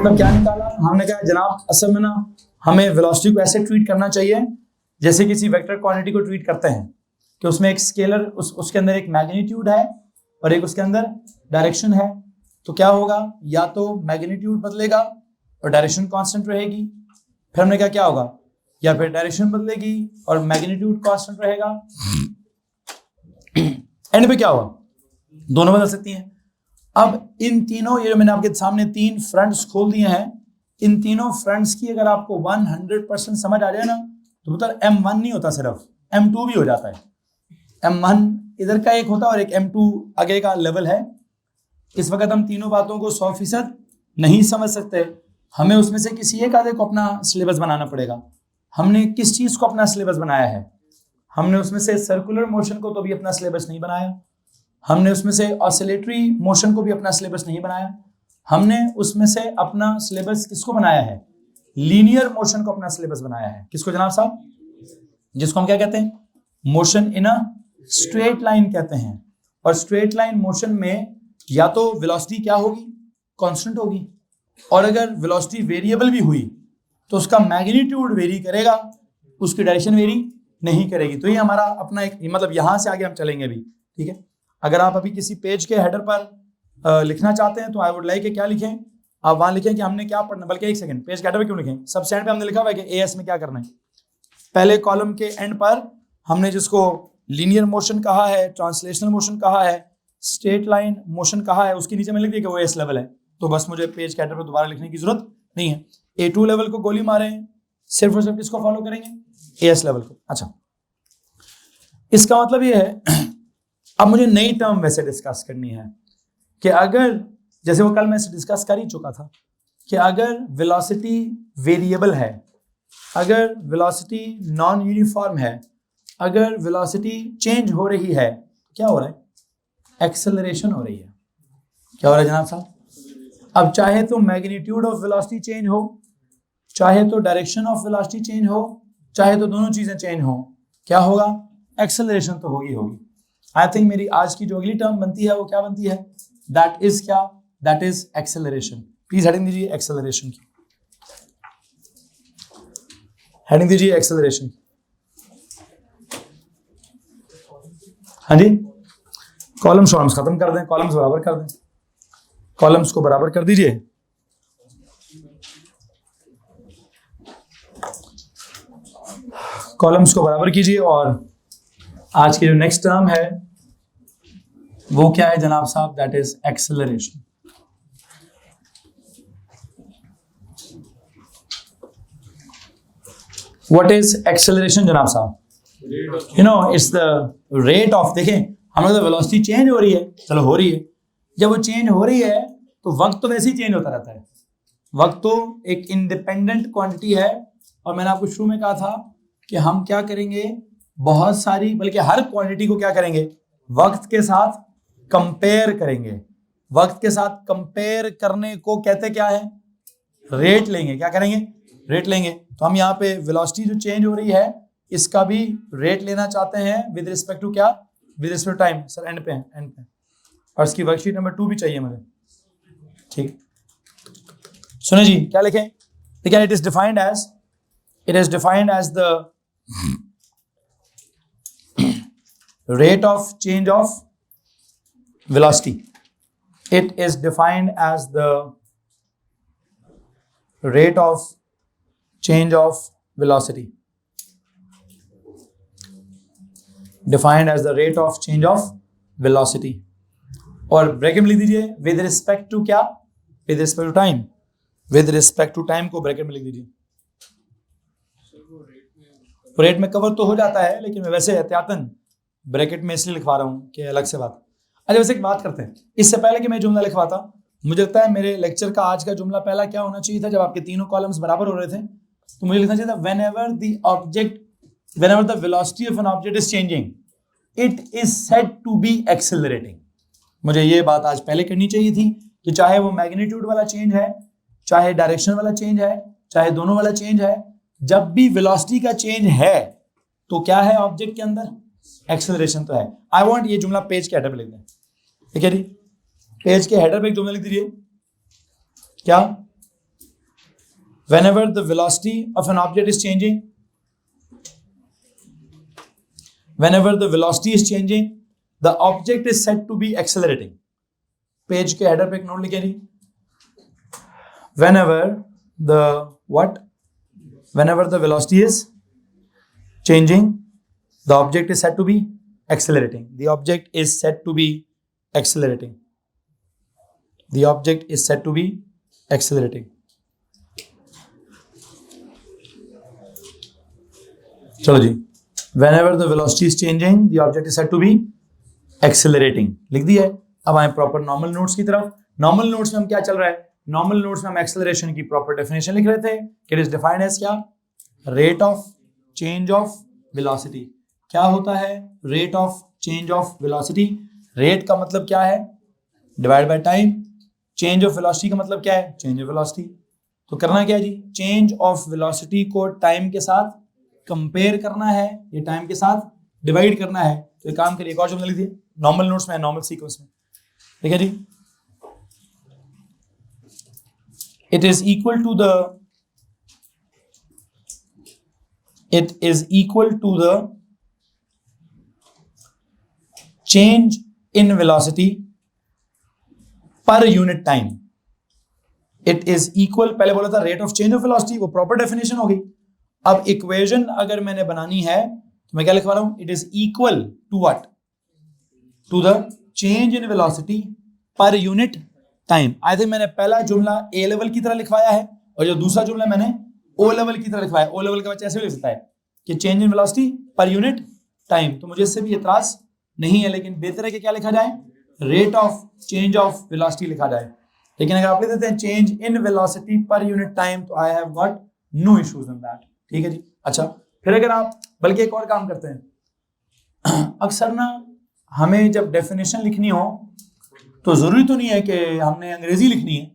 मतलब क्या निकाला, हमने कहा जनाब असल में ना हमें वेलोसिटी को ऐसे ट्रीट करना चाहिए जैसे किसी वेक्टर क्वांटिटी को ट्रीट करते हैं कि उसमें एक स्केलर उसके अंदर एक मैग्नीट्यूड है और एक उसके अंदर डायरेक्शन है। तो क्या होगा, या तो मैग्नीट्यूड बदलेगा और डायरेक्शन कांस्टेंट रहेगी, फिर हमने कहा क्या होगा, या फिर डायरेक्शन बदलेगी और मैग्नीट्यूड कांस्टेंट रहेगा, एंड पे क्या होगा, दोनों बदल सकती हैं। अब इन तीनों, ये जो मैंने आपके सामने तीन फ्रंट्स खोल दिए हैं, इन तीनों फ्रंट्स की अगर आपको 100% समझ आ जाए ना तो मतलब M1 नहीं होता, सिर्फ M2 भी हो जाता है। M1 इधर का एक होता है और एक M2 आगे का लेवल है। इस वक्त हम तीनों बातों को 100% नहीं समझ सकते, हमें उसमें से किसी एक आधे को अपना सिलेबस बनाना पड़ेगा। हमने किस चीज को अपना सिलेबस बनाया है, हमने उसमें से सर्कुलर मोशन को तो भी अपना सिलेबस नहीं बनाया, हमने उसमें से ऑसिलेटरी मोशन को भी अपना सिलेबस नहीं बनाया, हमने उसमें से अपना सिलेबस किसको बनाया है, लीनियर मोशन को अपना सिलेबस बनाया है। किसको जनाब साहब, जिसको हम क्या कहते हैं, motion in a straight line कहते हैं। और स्ट्रेट लाइन मोशन में या तो वेलोसिटी क्या होगी, कांस्टेंट होगी, और अगर वेलोसिटी वेरिएबल भी हुई तो उसका मैग्नीट्यूड वेरी करेगा, उसकी डायरेक्शन वेरी नहीं करेगी। तो ये हमारा अपना एक, मतलब यहां से आगे हम चलेंगे अभी, ठीक है। अगर आप अभी किसी पेज के हेडर पर लिखना चाहते हैं तो आई वुड लाइक क्या लिखें, आप वहां लिखें कि हमने क्या पढ़ना, बल्कि एक सेकंड, पेज के हेडर पे क्यों लिखें, सब स्टैंड पे हमने लिखा हुआ है कि एएस में क्या करना है। पहले कॉलम के एंड पर हमने जिसको लीनियर मोशन कहा है, ट्रांसलेशनल मोशन कहा है, स्ट्रेट लाइन मोशन कहा है, उसके नीचे में लिख दिया कि वो एस लेवल है। तो बस मुझे पेज के हेडर पर दोबारा लिखने की जरूरत नहीं है। A2 लेवल को गोली मारे, सिर्फ और सिर्फ किसको फॉलो करेंगे, एएस लेवल को। अच्छा, इसका मतलब ये है अब मुझे नई टर्म वैसे डिस्कस करनी है कि अगर, जैसे वो कल मैं डिस्कस कर ही चुका था कि अगर वेलोसिटी वेरिएबल है, अगर वेलोसिटी नॉन यूनिफॉर्म है, अगर वेलोसिटी चेंज हो रही है, क्या हो रहा है, एक्सेलरेशन हो रही है। क्या हो रहा है जनाब साहब, अब चाहे तो मैग्नीट्यूड ऑफ वेलोसिटी चेंज हो, चाहे तो डायरेक्शन ऑफ वेलोसिटी चेंज हो, चाहे तो दोनों चीजें चेंज हो, क्या होगा, एक्सेलरेशन तो होगी। आई थिंक मेरी आज की जो अगली टर्म बनती है वो क्या बनती है, दैट इज क्या, that is acceleration. Please heading दीजिए एक्सेलरेशन की, हेडिंग दीजिए एक्सेलरेशन की। हाँ जी, कॉलम शॉर्म्स खत्म कर दें, कॉलम्स बराबर कर दें, कॉलम्स को बराबर कर दीजिए। कॉलम्स को बराबर कीजिए। और आज की जो नेक्स्ट टर्म है वो क्या है जनाब साहब, that is acceleration. What is acceleration जनाब साहब, you know it's the rate of, देखें हम लोग तो वेलोसिटी चेंज हो रही है, चलो हो रही है, जब वो चेंज हो रही है तो वक्त तो वैसे ही चेंज होता रहता है, वक्त तो एक इंडिपेंडेंट क्वांटिटी है। और मैंने आपको शुरू में कहा था कि हम क्या करेंगे, बहुत सारी, बल्कि हर क्वांटिटी को क्या करेंगे, वक्त के साथ कंपेयर करेंगे। वक्त के साथ कंपेयर करने को कहते क्या है, रेट लेंगे। क्या करेंगे, रेट लेंगे। तो हम यहाँ पे वेलोसिटी जो चेंज हो रही है इसका भी रेट लेना चाहते हैं विद रिस्पेक्ट टू क्या, with respect to time. Sir end पे, एंड पे, और इसकी वर्कशीट नंबर 2 भी चाहिए मुझे, ठीक। सुनो जी क्या लिखें, देखिए it is defined as the rate of change of velocity. It is defined as the rate of change of velocity. Defined as the rate of change of velocity. और ब्रैकेट में लिख दीजिए with respect to क्या, with respect to time. With respect to time को bracket में लिख दीजिए। Rate में कवर तो हो जाता है लेकिन मैं वैसे एहतियातन ब्रैकेट में इसलिए लिखवा रहा हूं कि अलग से बात। अच्छा वैसे एक बात करते हैं, इससे पहले कि मैं जुमला लिखवाता, मुझे लगता है मेरे लेक्चर का आज का जुमला पहला क्या होना चाहिए था, जब आपके तीनों कॉलम्स बराबर हो रहे थे तो मुझे लिखना चाहिए था whenever the velocity of an object is changing it is said to be accelerating। मुझे ये बात आज पहले करनी चाहिए थी कि चाहे वो मैग्नीट्यूड वाला चेंज है, चाहे डायरेक्शन वाला चेंज है, चाहे दोनों वाला चेंज है, जब भी वेलोसिटी का चेंज है तो क्या है ऑब्जेक्ट के अंदर, एक्सेलरेशन तो है। आई वांट ये जुमला पेज के हेडर पे लिख दें, ठीक है जी, पेज के हेडर पे एक जुमला लिख दीजिए, क्या, whenever the velocity of an object is changing, whenever the velocity is changing, the object is said to be accelerating. Page के हेडर पे एक नोट लिखे जी, whenever the what, whenever the velocity is changing, the object is said to be accelerating. The object is said to be accelerating. The object is said to be accelerating. चलो जी, whenever the velocity is changing, the object is said to be accelerating. लिख दिया है। अब आए proper normal notes की तरफ। Normal notes में हम क्या चल रहा है, नॉर्मल नोट्स में हम एक्सेलरेशन की प्रॉपर डेफिनेशन लिख रहे थे। इट इज डिफाइंड एज क्या, rate of change of velocity. क्या होता है rate of change of velocity? Rate का मतलब क्या है, divide by time. Change of velocity का मतलब क्या है, चेंज ऑफ वेलोसिटी। तो करना क्या है जी, चेंज ऑफ वेलोसिटी को टाइम के साथ कंपेयर करना है, ये टाइम के साथ डिवाइड करना है। तो एक काम करिए, एक और जुमला लिख दिए, नॉर्मल नोट्स में, नॉर्मल सीक्वेंस में। ठीक है जी, it is equal to the change in velocity per unit time. It is equal, पहले बोला था rate of change of velocity, वो प्रॉपर डेफिनेशन हो गई। अब इक्वेशन अगर मैंने बनानी है तो मैं क्या लिखवा रहा हूं, it is equal to what, to the change in velocity per unit time. I think मैंने पहला जुमला ए लेवल की तरह लिखवाया है और जो दूसरा जुमला मैंने ओ लेवल की तरह लिखवाया। ओ लेवल का बच्चा ऐसे लिख सकता है कि change in velocity per unit time. तो मुझे इससे भी एतराज नहीं है, लेकिन बेहतर है कि क्या लिखा जाए, rate of change of velocity लिखा जाए। लेकिन अगर आप लिख देते हैं change in velocity per unit time, तो I have got no issues in that. ठीक है जी। अच्छा, फिर अगर आप, बल्कि एक और काम करते हैं, अक्सर ना हमें जब डेफिनेशन लिखनी हो तो जरूरी तो नहीं है कि हमने अंग्रेजी लिखनी है।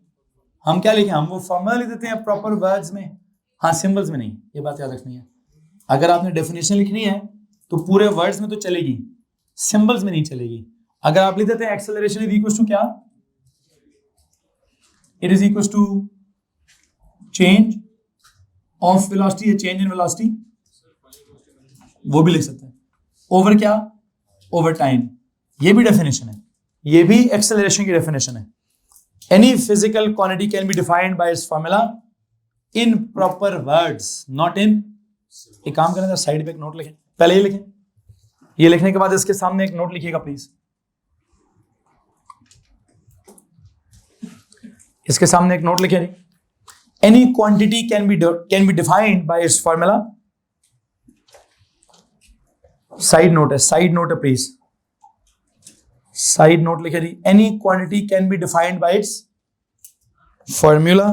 हम क्या लिखें, हम वो फॉर्मूला लिख देते हैं प्रॉपर वर्ड्स में, हाँ सिंबल्स में नहीं। ये बात याद रखनी है, अगर आपने डेफिनेशन लिखनी है तो पूरे वर्ड्स में तो चलेगी, सिंबल्स में नहीं चलेगी। अगर आप लिख देते हैं एक्सेलरेशन इज इक्वल टू क्या, it is equal to change of velocity या चेंज इन वेलोसिटी, वो भी लिख सकते हैं। ओवर क्या, ओवर टाइम, ये भी डेफिनेशन है, ये भी एक्सेलरेशन की डेफिनेशन है। Any physical quantity can be defined by its formula in proper words, not in. एक काम करें, साइड पे एक नोट लिखें, पहले ये लिखें, ये लिखने के बाद इसके सामने एक नोट लिखिएगा प्लीज। इसके सामने एक नोट लिखें, any quantity can be defined by its formula. Side note है प्लीज, साइड नोट लिखे जी, any quantity can be defined by its formula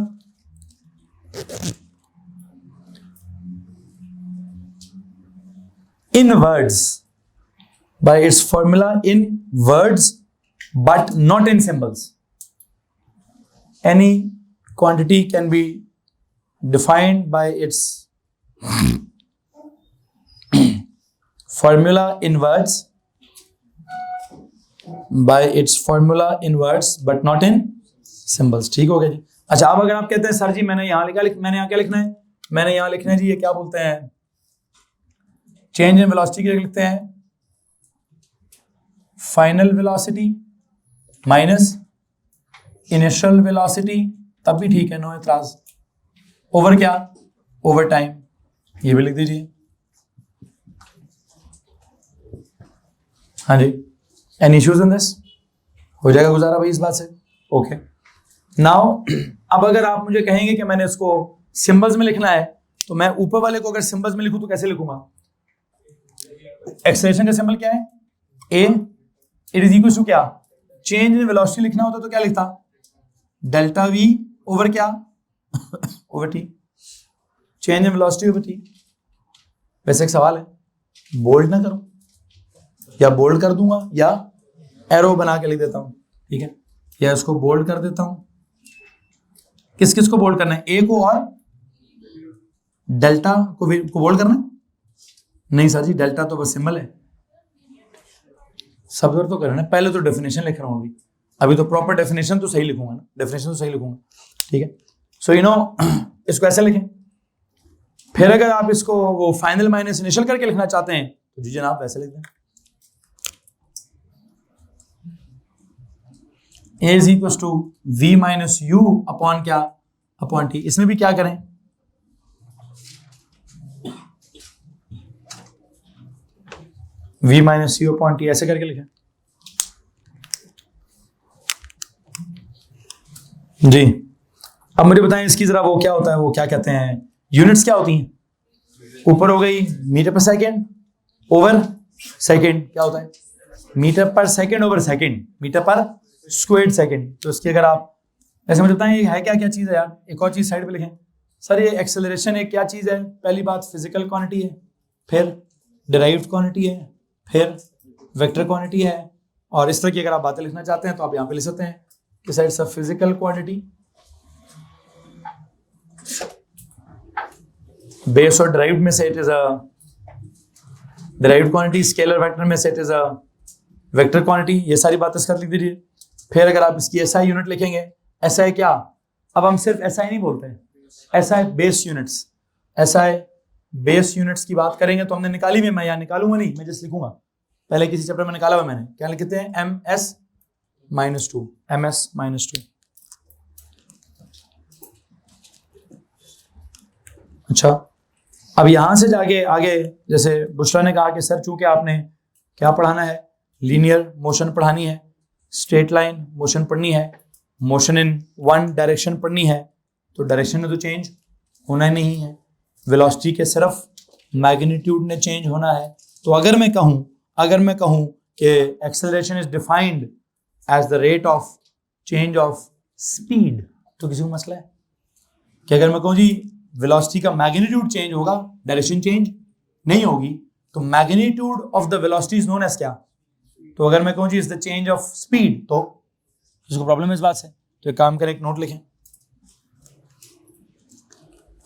in words, by its formula in words but not in symbols. Any quantity can be defined by its formula in words, by its formula in words but not in symbols। ठीक हो गया जी। अच्छा, अब अगर आप कहते हैं sir जी मैंने यहाँ क्या लिखना है, मैंने यहाँ लिखना है जी, ये क्या बोलते हैं, चेंज इन वेलोसिटी के लिखते हैं final velocity minus initial velocity, तब भी ठीक है, नो एतराज। ओवर क्या, ओवर टाइम, ये भी लिख दीजिए। हाँ जी, एनी इश्यूज इन दिस, हो जाएगा गुजारा भाई इस बात से? ओके, नाउ अब अगर आप मुझे कहेंगे कि मैंने इसको सिंबल्स में लिखना है, तो मैं ऊपर वाले को अगर सिंबल्स में लिखूं तो कैसे लिखूंगा? एक्सेलरेशन का सिंबल क्या है, ए। इट इज इक्वल टू क्या, चेंज इन वेलोसिटी लिखना होता तो क्या लिखता, डेल्टा वी ओवर क्या, over T. Change in velocity over T. वैसे एक सवाल है, बोल्ड ना करूं या बोल्ड कर दूंगा या एरो बना के लिख देता हूं, ठीक है, या इसको बोल्ड कर देता हूं। किस किस को बोल्ड करना है, ए को और डेल्टा को बोल्ड करना है? नहीं सर जी, डेल्टा तो बस सिंबल है। सब तो करना है, पहले तो डेफिनेशन लिख रहा हूं, अभी तो प्रॉपर डेफिनेशन तो सही लिखूंगा ना, डेफिनेशन तो सही लिखूंगा, ठीक है। सो यू नो इसको ऐसे लिखें। फिर अगर आप इसको वो फाइनल माइनस इनिशियल करके लिखना चाहते हैं तो जी जनाब वैसे लिख दें, a is equal to v minus u upon क्या, अपॉन t। इसमें भी क्या करें, v minus u upon t ऐसे करके लिखें जी। अब मुझे बताएं इसकी जरा वो क्या होता है, वो क्या कहते हैं, यूनिट्स क्या होती हैं? ऊपर हो गई मीटर पर सेकेंड ओवर सेकेंड, क्या होता है मीटर पर सेकेंड ओवर सेकेंड, मीटर पर स्क्वायर्ड सेकेंड। तो इसकी अगर आप ऐसे मुझे बताएं ये है क्या क्या चीज़ है यार। एक और चीज़ साइड पे लिखें सर, ये एक्सेलरेशन एक क्या चीज़ है? पहली बात फिजिकल क्वांटिटी है, फिर डिराइव्ड क्वांटिटी है, फिर वेक्टर क्वांटिटी है। और इस तरह की अगर आप बातें लिखना चाहते हैं तो आप यहाँ पे लिख सकते हैं कि साइड सब फिजिकल क्वांटिटी बेस और डिराइव्ड में से it is a derived quantity, scalar vector में से it is a vector quantity. ये सारी बातें इसका लिख दीजिए। फिर अगर आप इसकी एसआई यूनिट लिखेंगे, एसआई क्या, अब हम सिर्फ एसआई नहीं बोलते हैं, SI base units, SI base units की बात करेंगे तो हमने निकाली हुई, मैं यहाँ निकालूंगा नहीं, मैं जस्ट लिखूंगा। पहले किसी चैप्टर में निकाला हुआ मैंने, क्या लिखते हैं m s minus two, m s minus two. अच्छा, अब यहां से जाके आगे जैसे बुशरा ने कहा कि सर चूंकि आपने क्या पढ़ाना है, लीनियर मोशन पढ़ानी है, स्ट्रेट लाइन मोशन पढ़नी है, मोशन इन वन डायरेक्शन पढ़नी है, तो डायरेक्शन में तो चेंज होना ही नहीं है, वेलोसिटी के सिर्फ मैग्नीट्यूड ने चेंज होना है। तो अगर मैं कहूं कि acceleration is defined as the rate of change of speed, तो किसी को मसला है कि अगर मैं कहूं जी वेलोसिटी का मैग्नीट्यूड चेंज होगा, डायरेक्शन चेंज नहीं होगी, तो magnitude of the velocity is known as क्या? तो अगर मैं कहूं जी is the change of speed, तो जिसको प्रॉब्लम है इस बात से, तो एक काम करें, एक नोट लिखें,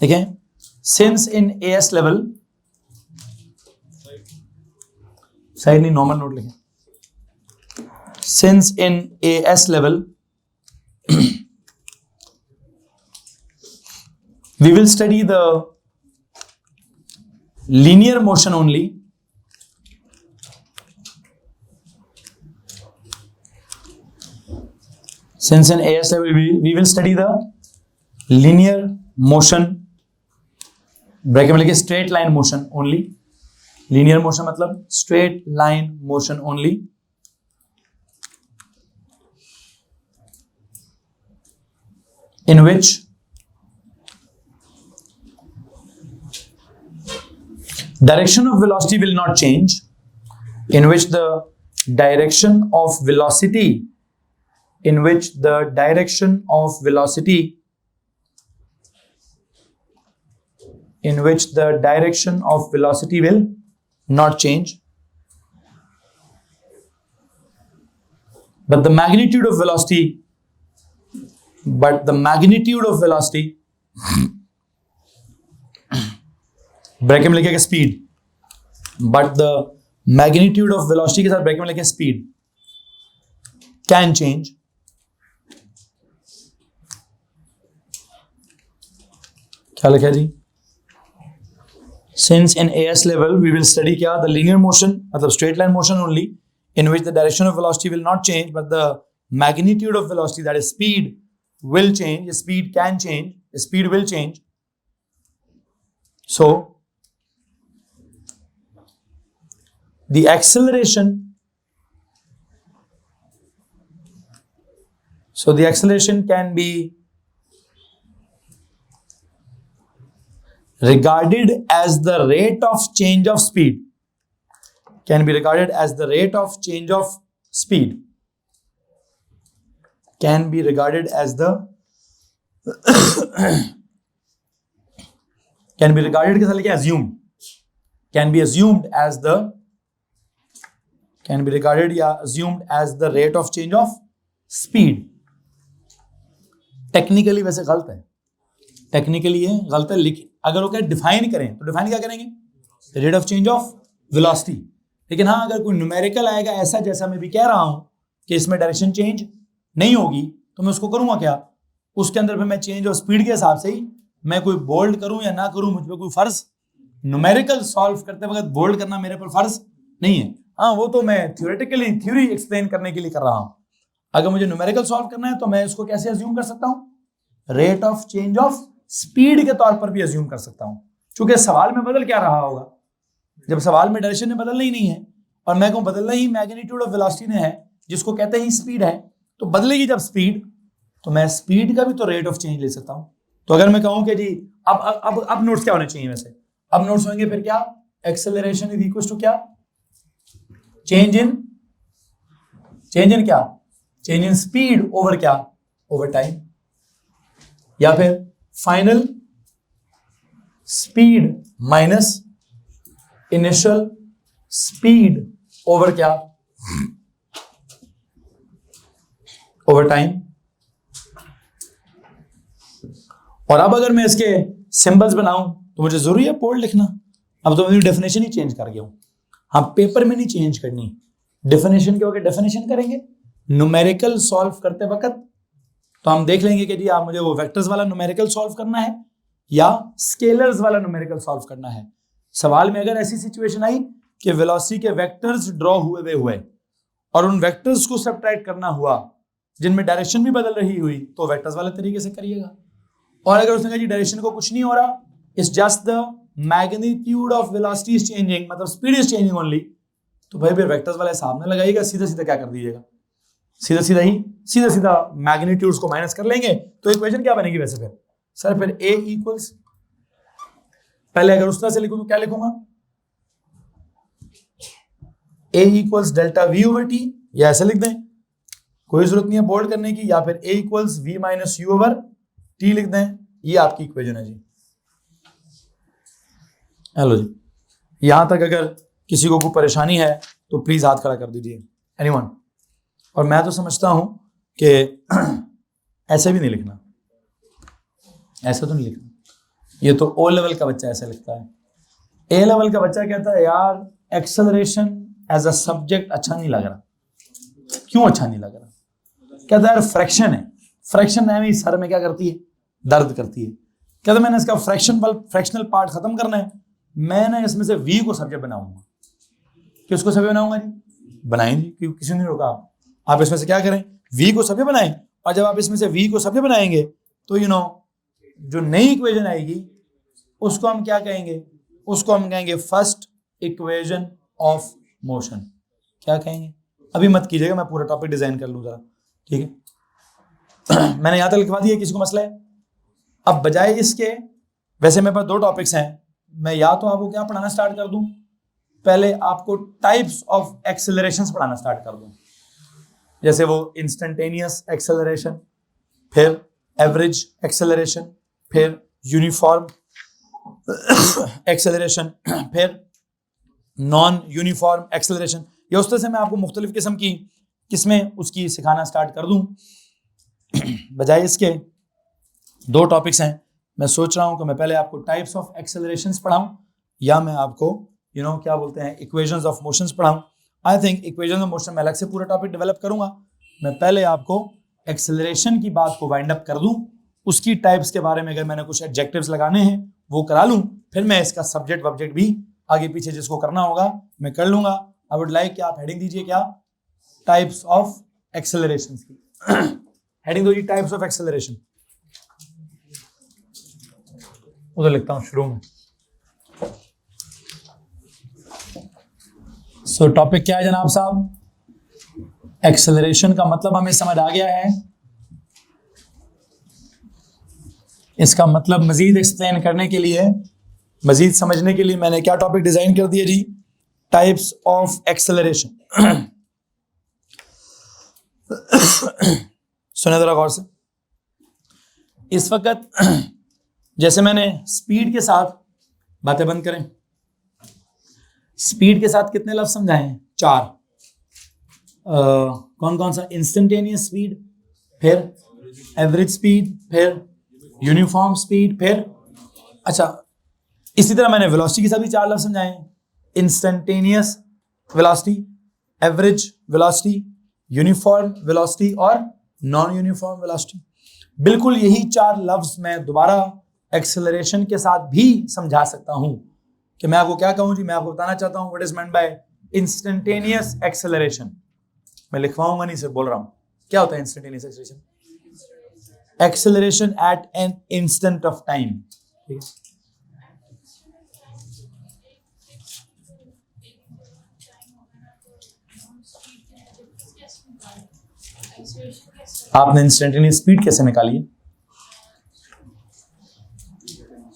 देखें, since in AS level, side नहीं नॉर्मल नोट लिखें, since in AS level we will study the linear motion only, since in AS level we will study the linear motion, bracket में लिखिए straight line motion only, linear motion मतलब straight line motion only, in which direction of velocity will not change, in which the direction of velocity, in which the direction of velocity, in which the direction of velocity will not change, but the magnitude of velocity, bracket में लिखेगा speed, but the magnitude of velocity के साथ bracket में लिखे speed can change, क्या लिखा जी, since in AS level we will study क्या, द लीनियर मोशन मतलब straight line motion only, in which the direction of velocity will not change but the magnitude of velocity that is speed will change, speed can change, speed will change. So the acceleration can be regarded as the rate of change of speed, can be regarded as the rate of change of speed, can be regarded as the can be regarded कैसा लिखा, assumed, can be assumed as the, can be regarded या assumed as the rate of change of speed. Technically वैसे गलत है, technically ये गलत है, लेकिन अगर वो क्या डिफाइन करें तो डिफाइन क्या करेंगे, rate of change of velocity. लेकिन हाँ अगर कोई न्यूमेरिकल आएगा ऐसा जैसा मैं भी कह रहा हूं कि इसमें डायरेक्शन चेंज नहीं होगी, तो मैं उसको करूंगा क्या, उसके अंदर फिर मैं चेंज ऑफ स्पीड के हिसाब से ही मैं कोई बोल्ड करूं या ना करूं, मुझ पे कोई फर्ज, न्यूमेरिकल सॉल्व करते वक्त बोल्ड करना मेरे पर फर्ज नहीं है। हाँ, वो तो मैं थ्योरेटिकली थ्योरी एक्सप्लेन करने के लिए कर रहा हूं। अगर मुझे न्यूमेरिकल सॉल्व करना है तो मैं इसको कैसे अज्यूम कर सकता हूं, rate of change of speed के तौर पर भी अज्यूम कर सकता हूं, क्योंकि सवाल में बदल क्या रहा होगा, जब सवाल में डायरेक्शन में बदलना ही नहीं है और मैं कहूं बदलना ही मैग्नीट्यूड ऑफ वेलोसिटी ने है, जिसको कहते हैं स्पीड है, तो बदलेगी जब स्पीड, तो मैं स्पीड का भी तो रेट ऑफ चेंज ले सकता हूं। तो अगर मैं कहूं कि जी अब नोट्स क्या होने चाहिए वैसे, अब नोट्स होंगे फिर क्या, एक्सेलरेशन इज इक्वल टू क्या, चेंज इन क्या, चेंज इन स्पीड ओवर क्या, ओवर टाइम, या फिर final speed minus initial speed over क्या, ओवर टाइम। और अब अगर मैं इसके सिंबल्स बनाऊं तो मुझे जरूरी है बोल्ड लिखना, अब तो मेरी डेफिनेशन ही चेंज कर गया हूं। हाँ, पेपर में नहीं चेंज करनी, डेफिनेशन के वक्त डेफिनेशन करेंगे, न्यूमेरिकल सॉल्व करते वक्त तो हम देख लेंगे कि जी आप मुझे वो वेक्टर्स वाला न्यूमेरिकल सॉल्व करना है या स्केलर्स वाला न्यूमेरिकल सॉल्व करना है। सवाल में अगर ऐसी सिचुएशन आई कि वेलोसिटी के वेक्टर्स ड्रॉ हुए और उन वेक्टर्स को सबट्रैक्ट करना हुआ जिनमें डायरेक्शन भी बदल रही हुई, तो वेक्टर्स वाले तरीके से करिएगा। और अगर उसने कहा जी डायरेक्शन को कुछ नहीं हो रहा, it's just the magnitude of velocity is changing, मतलब स्पीड इज चेंजिंग ओनली, तो भाई फिर वेक्टर्स वाले सामने लगाइएगा, सीधा सीधा क्या कर दीजिएगा, सीधा सीधा मैग्नीट्यूड्स को माइनस कर लेंगे। तो इक्वेशन क्या बनेगी वैसे फिर, सर फिर A इक्वल्स, पहले अगर उस तरह से लिखूं तो क्या लिखूंगा, A equals delta V over T, या ऐसे लिख दें, कोई जरूरत नहीं है बोल्ड करने की, या फिर A equals V minus U over T लिख दें। ये आपकी इक्वेशन है जी। हेलो जी, यहां तक अगर किसी को कोई परेशानी है तो प्लीज हाथ खड़ा कर दीजिए, एनीवन। और मैं तो समझता हूं कि ऐसे भी नहीं लिखना, ऐसा तो नहीं लिखना, ये तो O लेवल का बच्चा ऐसा लिखता है। A लेवल का बच्चा कहता है यार एक्सेलरेशन एज अ सब्जेक्ट अच्छा नहीं लग रहा। क्यों अच्छा नहीं लग रहा? कहता है यार फ्रैक्शन है, फ्रैक्शन है सर में क्या करती है, दर्द करती है। कहता मैंने इसका फ्रैक्शनल पार्ट खत्म करना है, मैंने इसमें से V को सब्जेक्ट बनाऊंगा। किसको सब्जेक्ट बनाऊंगा जी? बनाएंगे, क्योंकि किसी ने रोका आप इसमें से क्या करें, V को सब्जेक्ट बनाएं। और जब आप इसमें से V को सब्जेक्ट बनाएंगे तो जो नई इक्वेशन आएगी उसको हम क्या कहेंगे, उसको हम कहेंगे फर्स्ट इक्वेशन ऑफ मोशन। क्या कहेंगे? अभी मत कीजिएगा, मैं पूरा टॉपिक डिजाइन कर लूं जरा, ठीक है। मैंने यहां तक लिखवा दिया, किसी को मसला है? अब बजाय इसके, वैसे मेरे पास दो टॉपिक्स हैं, मैं या तो आपको क्या पढ़ाना स्टार्ट कर दूं, पहले आपको टाइप्स ऑफ एक्सेलरेशंस पढ़ाना स्टार्ट कर दूं, जैसे वो इंस्टेंटेनियस एक्सेलरेशन, फिर एवरेज एक्सेलरेशन, फिर यूनिफॉर्म एक्सेलरेशन, फिर नॉन यूनिफॉर्म एक्सेलरेशन, या उस तरह से मैं आपको मुख्तलिफ किस्म की किस्में उसकी सिखाना स्टार्ट कर दूं। बजाय इसके दो टॉपिक्स हैं, मैं सोच रहा हूं कि मैं पहले आपको टाइप्स ऑफ एक्सेलरेशंस पढ़ाऊं या मैं आपको क्या बोलते हैं इक्वेशंस ऑफ मोशंस पढ़ाऊं। I think equations of motion में अलग से पूरा टॉपिक डेवलप करूंगा। मैं पहले आपको एक्सेलरेशन की बात को वाइंड अप कर दूं, उसकी टाइप्स के बारे में अगर मैंने कुछ एडजेक्टिव्स लगाने हैं वो करा लूं, फिर मैं इसका सब्जेक्ट वब्जेक्ट भी आगे पीछे जिसको करना होगा मैं कर लूंगा। आई वुड लाइक कि आप हेडिंग दीजिए क्या, टाइप्स ऑफ एक्सेलरेशन की हेडिंग दो जी, टाइप्स ऑफ एक्सेलरेशन। उधर लिखता हूं शुरू में। सो टॉपिक क्या है जनाब साहब? एक्सेलरेशन का मतलब हमें समझ आ गया है। इसका मतलब मजीद एक्सप्लेन करने के लिए, मजीद समझने के लिए मैंने क्या टॉपिक डिजाइन कर दिया जी, टाइप्स ऑफ एक्सेलरेशन। सुने जरा गौर से। इस वक्त जैसे मैंने स्पीड के साथ, बातें बंद करें, स्पीड के साथ कितने लफ्ज समझाए? 4। कौन कौन सा? इंस्टेंटेनियस स्पीड, फिर एवरेज स्पीड, फिर यूनिफॉर्म स्पीड, फिर अच्छा इसी तरह मैंने वेलोसिटी के साथ भी 4 लफ्ज समझाए, instantaneous velocity, average velocity, uniform velocity और नॉन यूनिफॉर्म वेलोसिटी। बिल्कुल यही 4 लफ्ज मैं दोबारा एक्सेलरेशन के साथ भी समझा सकता हूं कि मैं आपको क्या कहूं जी, मैं आपको बताना चाहता हूं what is meant by instantaneous acceleration. मैं लिखवाऊंगा नहीं, सिर्फ बोल रहा हूं क्या होता है instantaneous acceleration. Acceleration at an instant of time. ठीक है, आपने इंस्टेंटेनियस स्पीड कैसे निकाली है?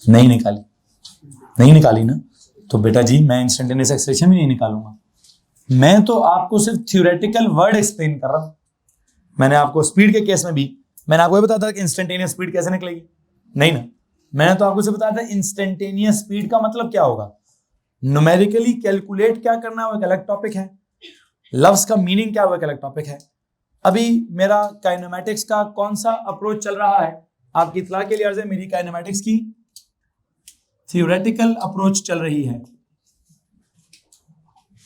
नहीं निकाली ना, तो बेटा जी मैं इंस्टेंटेनियस एक्सेलरेशन भी नहीं निकालूंगा। मैं तो आपको सिर्फ थ्योरेटिकल वर्ड एक्सप्लेन कर रहा हूं। मैंने आपको स्पीड के केस में भी मैंने आपको ये बताया था कि इंस्टेंटेनियस स्पीड कैसे निकलेगी, नहीं ना। मैंने तो आपको से बताया था इंस्टेंटेनियस स्पीड का मतलब क्या होगा, न्यूमेरिकली कैलकुलेट क्या करना है वो एक अलग टॉपिक है, लफ्ज का मीनिंग क्या वो एक अलग टॉपिक है। अभी मेरा काइनेमैटिक्स का कौन सा अप्रोच चल रहा है, आपकी इत्तला के लिए अर्ज है, मेरी काइनेमैटिक्स की थ्योरेटिकल अप्रोच चल रही है।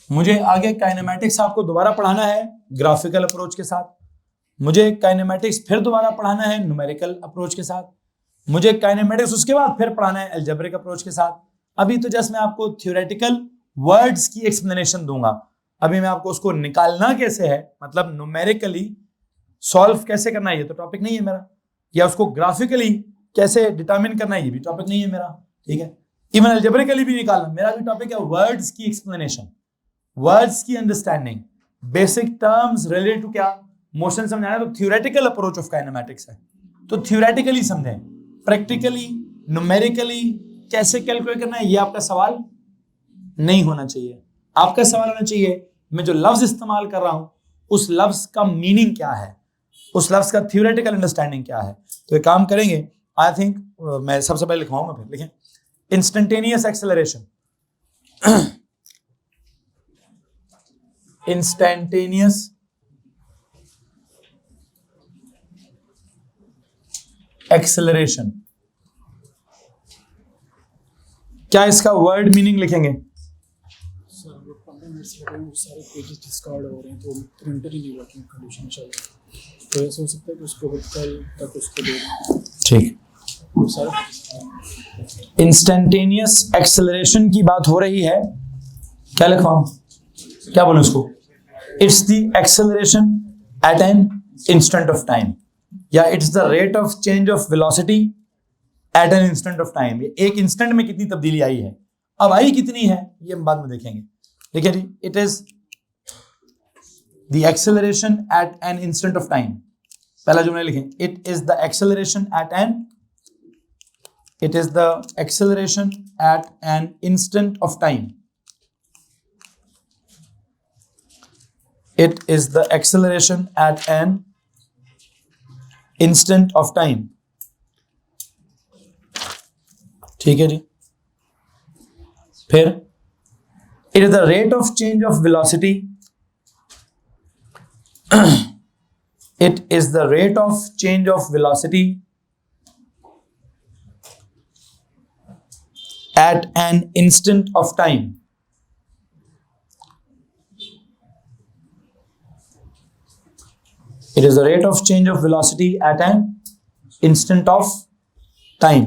मुझे आगे काइनेमैटिक्स आपको दोबारा पढ़ाना है ग्राफिकल अप्रोच के साथ, मुझे काइनेमैटिक्स फिर दोबारा पढ़ाना है न्यूमेरिकल अप्रोच के साथ, मुझे काइनेमैटिक्स उसके बाद फिर पढ़ाना है अलजेब्रिक अप्रोच के साथ। अभी तो जस्ट मैं आपको थ्योरेटिकल वर्ड्स की एक्सप्लेनेशन दूंगा, अभी मैं आपको उसको निकालना कैसे है, मतलब न्यूमेरिकली सॉल्व कैसे करना है ये तो टॉपिक नहीं है मेरा, या उसको ग्राफिकली कैसे डिटरमिन करना है ये भी टॉपिक नहीं है मेरा। ठीक है, इवन अलजेब्रिकली भी निकालना मेरा भी टॉपिक है। वर्ड्स की एक्सप्लेनेशन, वर्ड्स की understanding, basic terms related to क्या मोशन समझाना है, तो थ्योरेटिकल अप्रोच ऑफ काइनेमैटिक्स है। तो थ्योरेटिकली समझें, प्रैक्टिकली न्यूमेरिकली कैसे कैलकुलेट करना है ये आपका सवाल नहीं होना चाहिए। आपका सवाल होना चाहिए मैं जो लफ्ज इस्तेमाल कर रहा हूं उस लफ्ज का मीनिंग क्या है, उस लफ्ज का थ्योरेटिकल अंडरस्टैंडिंग क्या है। तो एक काम करेंगे, आई थिंक मैं सबसे पहले लिखवाऊंगा, फिर लिखें इंस्टेंटेनियस एक्सेलरेशन। इंस्टेंटेनियस एक्सेलरेशन, क्या इसका वर्ड मीनिंग लिखेंगे? सर 15 मिनट से सारे पेजेस डिस्कार्ड हो रहे हैं तो प्रिंटर ही नहीं वर्किंग कंडीशन चल रहा है, तो ऐसा हो सकता है कि उसको कल तक उसको दे दें। ठीक, तो सर इंस्टेंटेनियस एक्सेलरेशन की बात हो रही है, क्या लिखवाऊं, क्या बोलूं उसको? It's the acceleration at an instant of time, या it's the rate of change of velocity at an instant of time. एक इंस्टेंट में कितनी तब्दीली आई है, अब आई कितनी है ये हम बाद में देखेंगे। ठीक है जी, it is the acceleration at an instant of time. पहला जुमला लिखें, it is the acceleration at an, it is the acceleration at an instant of time. It is the acceleration at an instant of time. ठीक है जी, फिर it is the rate of change of velocity. It is the rate of change of velocity at an instant of time. It is the rate of change of velocity at an instant of time.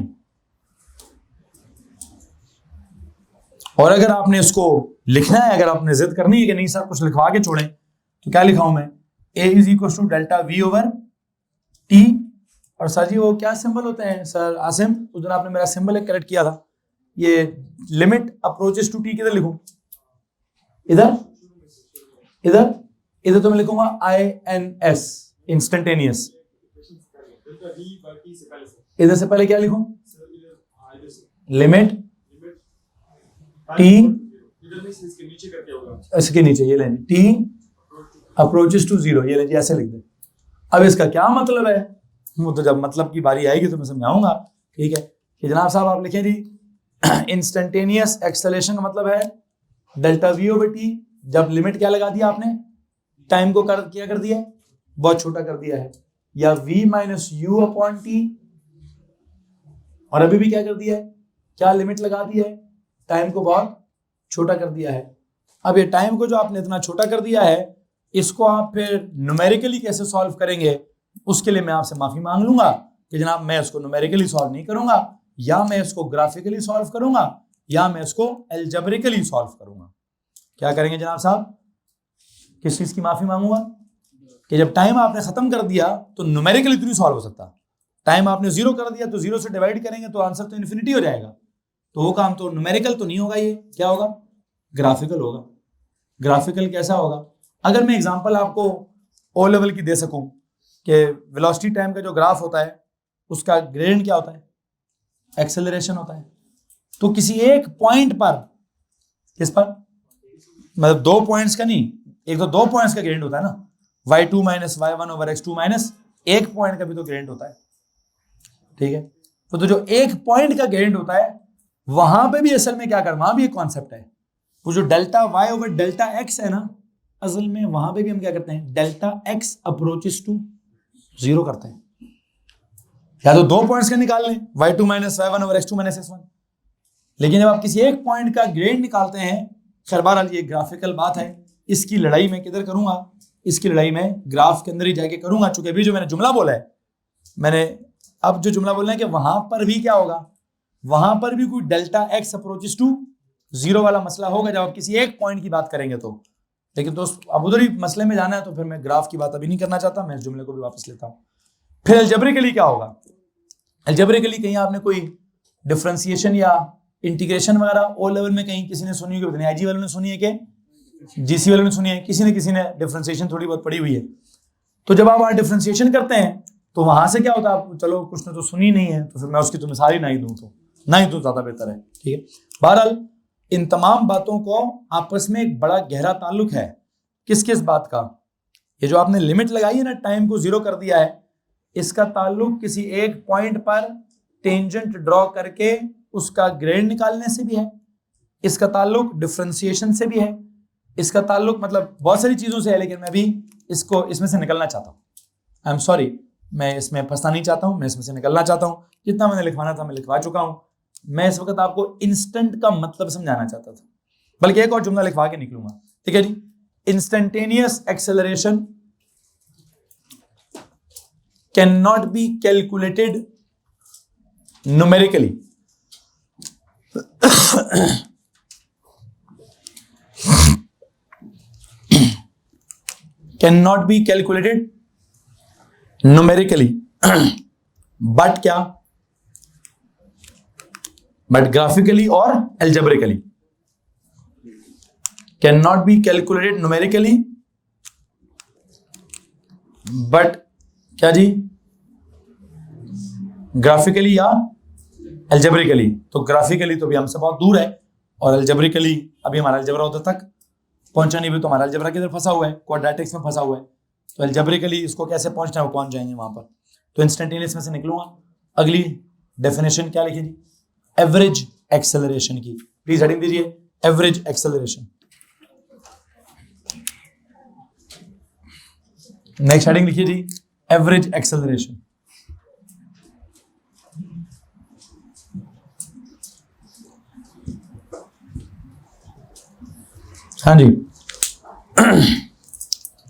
और अगर आपने उसको लिखना है, अगर आपने जिद करनी है कि नहीं सर कुछ लिखवा के छोड़ें, तो क्या लिखाऊं मैं? A is equal to delta V over T। और सर जी वो क्या सिंबल होते हैं सर आसिम, उस दिन आपने मेरा सिंबल एक करेक्ट किया था, ये लिमिट अप्रोचेस टू टी किधर लिखूं? इधर इधर इधर तो मैं लिखूंगा INS इंस्टेंटेनियस। इधर से पहले क्या लिखूं? लिमिट टी, इसके नीचे ये लें टी अप्रोचेस टू जीरो, ये लें ऐसे लिख दे। अब इसका क्या मतलब है वो तो जब मतलब की बारी आएगी तो मैं समझाऊंगा। ठीक है कि जनाब साहब आप लिखें जी इंस्टेंटेनियस एक्सेलरेशन का मतलब है डेल्टा V ओवर टी, जब लिमिट क्या लगा दिया आपने, टाइम को क्या कर दिया, बहुत छोटा कर दिया है, या V minus u upon T, और अभी भी क्या कर दिया है, क्या लिमिट लगा दी है, टाइम को बहुत छोटा कर दिया है। अब ये टाइम को जो आपने इतना छोटा कर दिया है, इसको आप फिर न्यूमेरिकली कैसे सॉल्व करेंगे, उसके लिए मैं आपसे माफी मांग लूंगा कि जनाब मैं इसको न्यूमेरिकली सॉल्व नहीं करूंगा, या मैं इसको ग्राफिकली सॉल्व करूंगा, या मैं इसको एल्जेब्रिकली सॉल्व करूंगा। क्या करेंगे जनाब साहब? किस चीज की माफी मांगूंगा? कि जब टाइम आपने खत्म कर दिया तो न्यूमेरिकली तो नहीं सॉल्व हो सकता। टाइम आपने 0 कर दिया तो 0 से डिवाइड करेंगे तो आंसर तो इन्फिनिटी हो जाएगा, तो वो काम तो न्यूमेरिकल तो नहीं होगा, ये क्या होगा? ग्राफिकल होगा। ग्राफिकल कैसा होगा? अगर मैं एग्जांपल आपको ओ लेवल की दे सकूं कि वेलोसिटी टाइम का जो ग्राफ होता है उसका ग्रेडियंट क्या होता है? एक्सेलरेशन होता है। तो किसी एक पॉइंट पर, किस पर, मतलब 2 पॉइंट्स का नहीं, एक तो 2 पॉइंट्स का ग्रेडियंट होता है ना, y2 minus y1 over x2 minus 1 point का भी तो ग्रेडियंट होता है, ठीक है। तो जो 1 पॉइंट का ग्रेडियंट होता है वहां पे भी असल में क्या कर, वहां भी एक कॉन्सेप्ट है, वो जो delta y over delta x है ना, असल में वहां पे भी हम क्या करते हैं, डेल्टा x अप्रोचेस टू 0 करते हैं। या तो 2 पॉइंट्स का निकाल लें, y2 minus y1 over x2 minus x1, लेकिन जब आप किसी एक पॉइंट का ग्रेड निकालते हैं, खैर बहरहाल ये ग्राफिकल बात है, इसकी लड़ाई मैं किधर करूंगा? इसकी लड़ाई में ग्राफ के अंदर ही जाके करूंगा, चूंकि अभी जो मैंने जुमला बोला है, मैंने अब जो जुमला बोलना है कि वहां पर भी क्या होगा, वहां पर भी कोई डेल्टा x अप्रोचेस टू 0 वाला मसला होगा जब आप किसी एक पॉइंट की बात करेंगे तो। लेकिन दोस्त अब उधर ही मसले में जाना है तो फिर मैं ग्राफ की बात अभी नहीं करना चाहता, मैं इस जुमले को भी वापस लेता हूं। फिर अलजेब्रिकली क्या होगा? अलजेब्रिकली कहीं आपने कोई डिफरेंशिएशन या इंटीग्रेशन वगैरह ओ लेवल में कहीं किसी ने सुनी होगी, आईजी वालों ने सुनी है कि जीसी वालों ने सुनी है, किसी ने डिफरेंशिएशन थोड़ी बहुत पढ़ी हुई है। तो जब आप डिफरेंशिएशन करते हैं तो वहां से क्या होता है, आप चलो कुछ ने तो सुनी नहीं है तो फिर मैं उसकी तो मिसाल ही नहीं दूं, तो नहीं दूं ज्यादा बेहतर है, ठीक है। बहरहाल इन तमाम बातों को आपस में एक बड़ा गहरा ताल्लुक है। किस किस बात का? ये जो आपने लिमिट लगाई है ना, टाइम को 0 कर दिया है, इसका ताल्लुक किसी एक पॉइंट पर टेंजेंट ड्रॉ करके उसका ग्रेड निकालने से भी है, इसका ताल्लुक डिफरेंशिएशन से भी है, इसका ताल्लुक मतलब बहुत सारी चीजों से है, लेकिन मैं भी इसमें से निकलना चाहता हूँ। आई एम सॉरी, मैं इसमें फंसना नहीं चाहता हूँ, मैं इसमें से निकलना चाहता हूँ। जितना मैंने लिखवाना था मैं लिखवा चुका हूँ। मैं इस वक्त आपको इंस्टेंट का मतलब समझाना चाहता था, बल्कि एक और जुमला लिखवा के निकलूंगा, ठीक है जी। Instantaneous acceleration can not be calculated numerically. Can not be calculated numerically, but क्या, बट ग्राफिकली और algebraically. Can not be calculated numerically, but क्या जी, ग्राफिकली या एल्जेब्रिकली। तो ग्राफिकली तो भी हमसे बहुत दूर है, और एल्जेब्रिकली अभी हमारा एल्जेब्रा उधर तक पहुंचा नहीं भी, तो हमारा एल्जेब्रा किधर फंसा हुआ है, क्वाड्रेटिक्स में फंसा हुआ है। तो एल्जेब्रिकली इसको कैसे पहुंचना है, वो पहुंच जाएंगे वहां पर। तो इंस्टेंटेनियस में से निकलूंगा। अगली डेफिनेशन क्या लिखी जी? एवरेज एक्सेलरेशन की, प्लीज हेडिंग दीजिए, एवरेज एक्सेलरेशन। नेक्स्ट हेडिंग लिखिए जी, एवरेज एक्सेलरेशन। हाँ जी,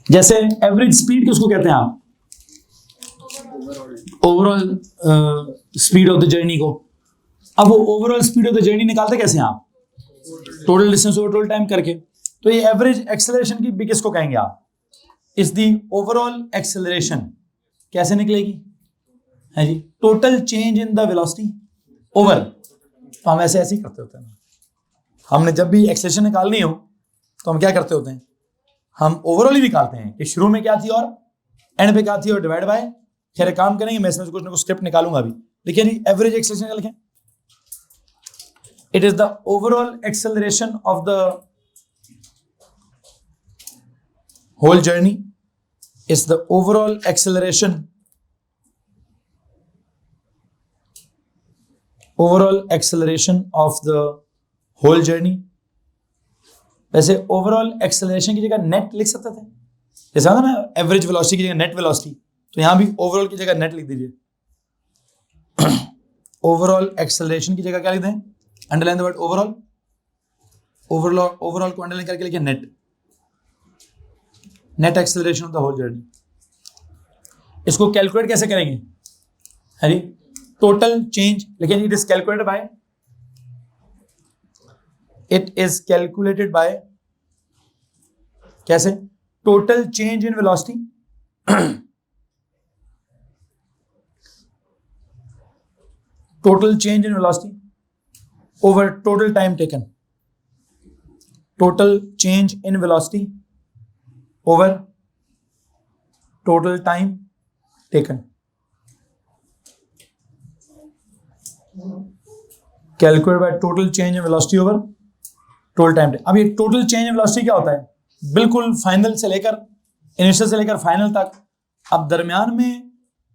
जैसे एवरेज स्पीड किसको कहते हैं आप? Overall speed of the journey को। अब वो overall speed of the journey निकालते कैसे हैं आप? Total distance over total time करके। तो ये एवरेज एक्सेलरेशन की भी किसको कहेंगे आप? Is the overall acceleration. कैसे निकलेगी? है जी, total change in the velocity over. तो हम ऐसे ही करते होते हैं। हमने जब भी एक्सेलरेशन निकालनी हो तो हम क्या करते होते हैं, हम ओवरऑल ही निकालते हैं कि शुरू में क्या थी और एंड पे क्या थी, और डिवाइड बाय। खैर काम करेंगे, मैं इसमें से कुछ ना कुछ स्क्रिप्ट निकालूंगा अभी। देखिए जी, एवरेज एक्सेलरेशन लिखें, it is the overall acceleration of the whole journey, is the overall acceleration, overall acceleration of the whole journey. वैसे ओवरऑल एक्सेलरेशन की जगह नेट लिख सकते थे, जैसा ना एवरेज वेलोसिटी की जगह नेट वेलोसिटी, तो यहां भी ओवरऑल की जगह नेट लिख दीजिए। ओवरऑल एक्सेलरेशन की जगह क्या लिख दें? Underline the word overall. Overall को अंडरलाइन करके लिखिए net, net acceleration of the whole journey. इसको कैलकुलेट कैसे करेंगे? है टोटल चेंज, लेकिन it is calculated by, it is calculated by कैसे? Total change in velocity total change in velocity over total time taken. Total change in velocity over total time taken. Calculate by total change in velocity over total time taken. अब ये total change in velocity क्या होता है? बिल्कुल final से लेकर, initial से लेकर फाइनल तक, अब दरमियान में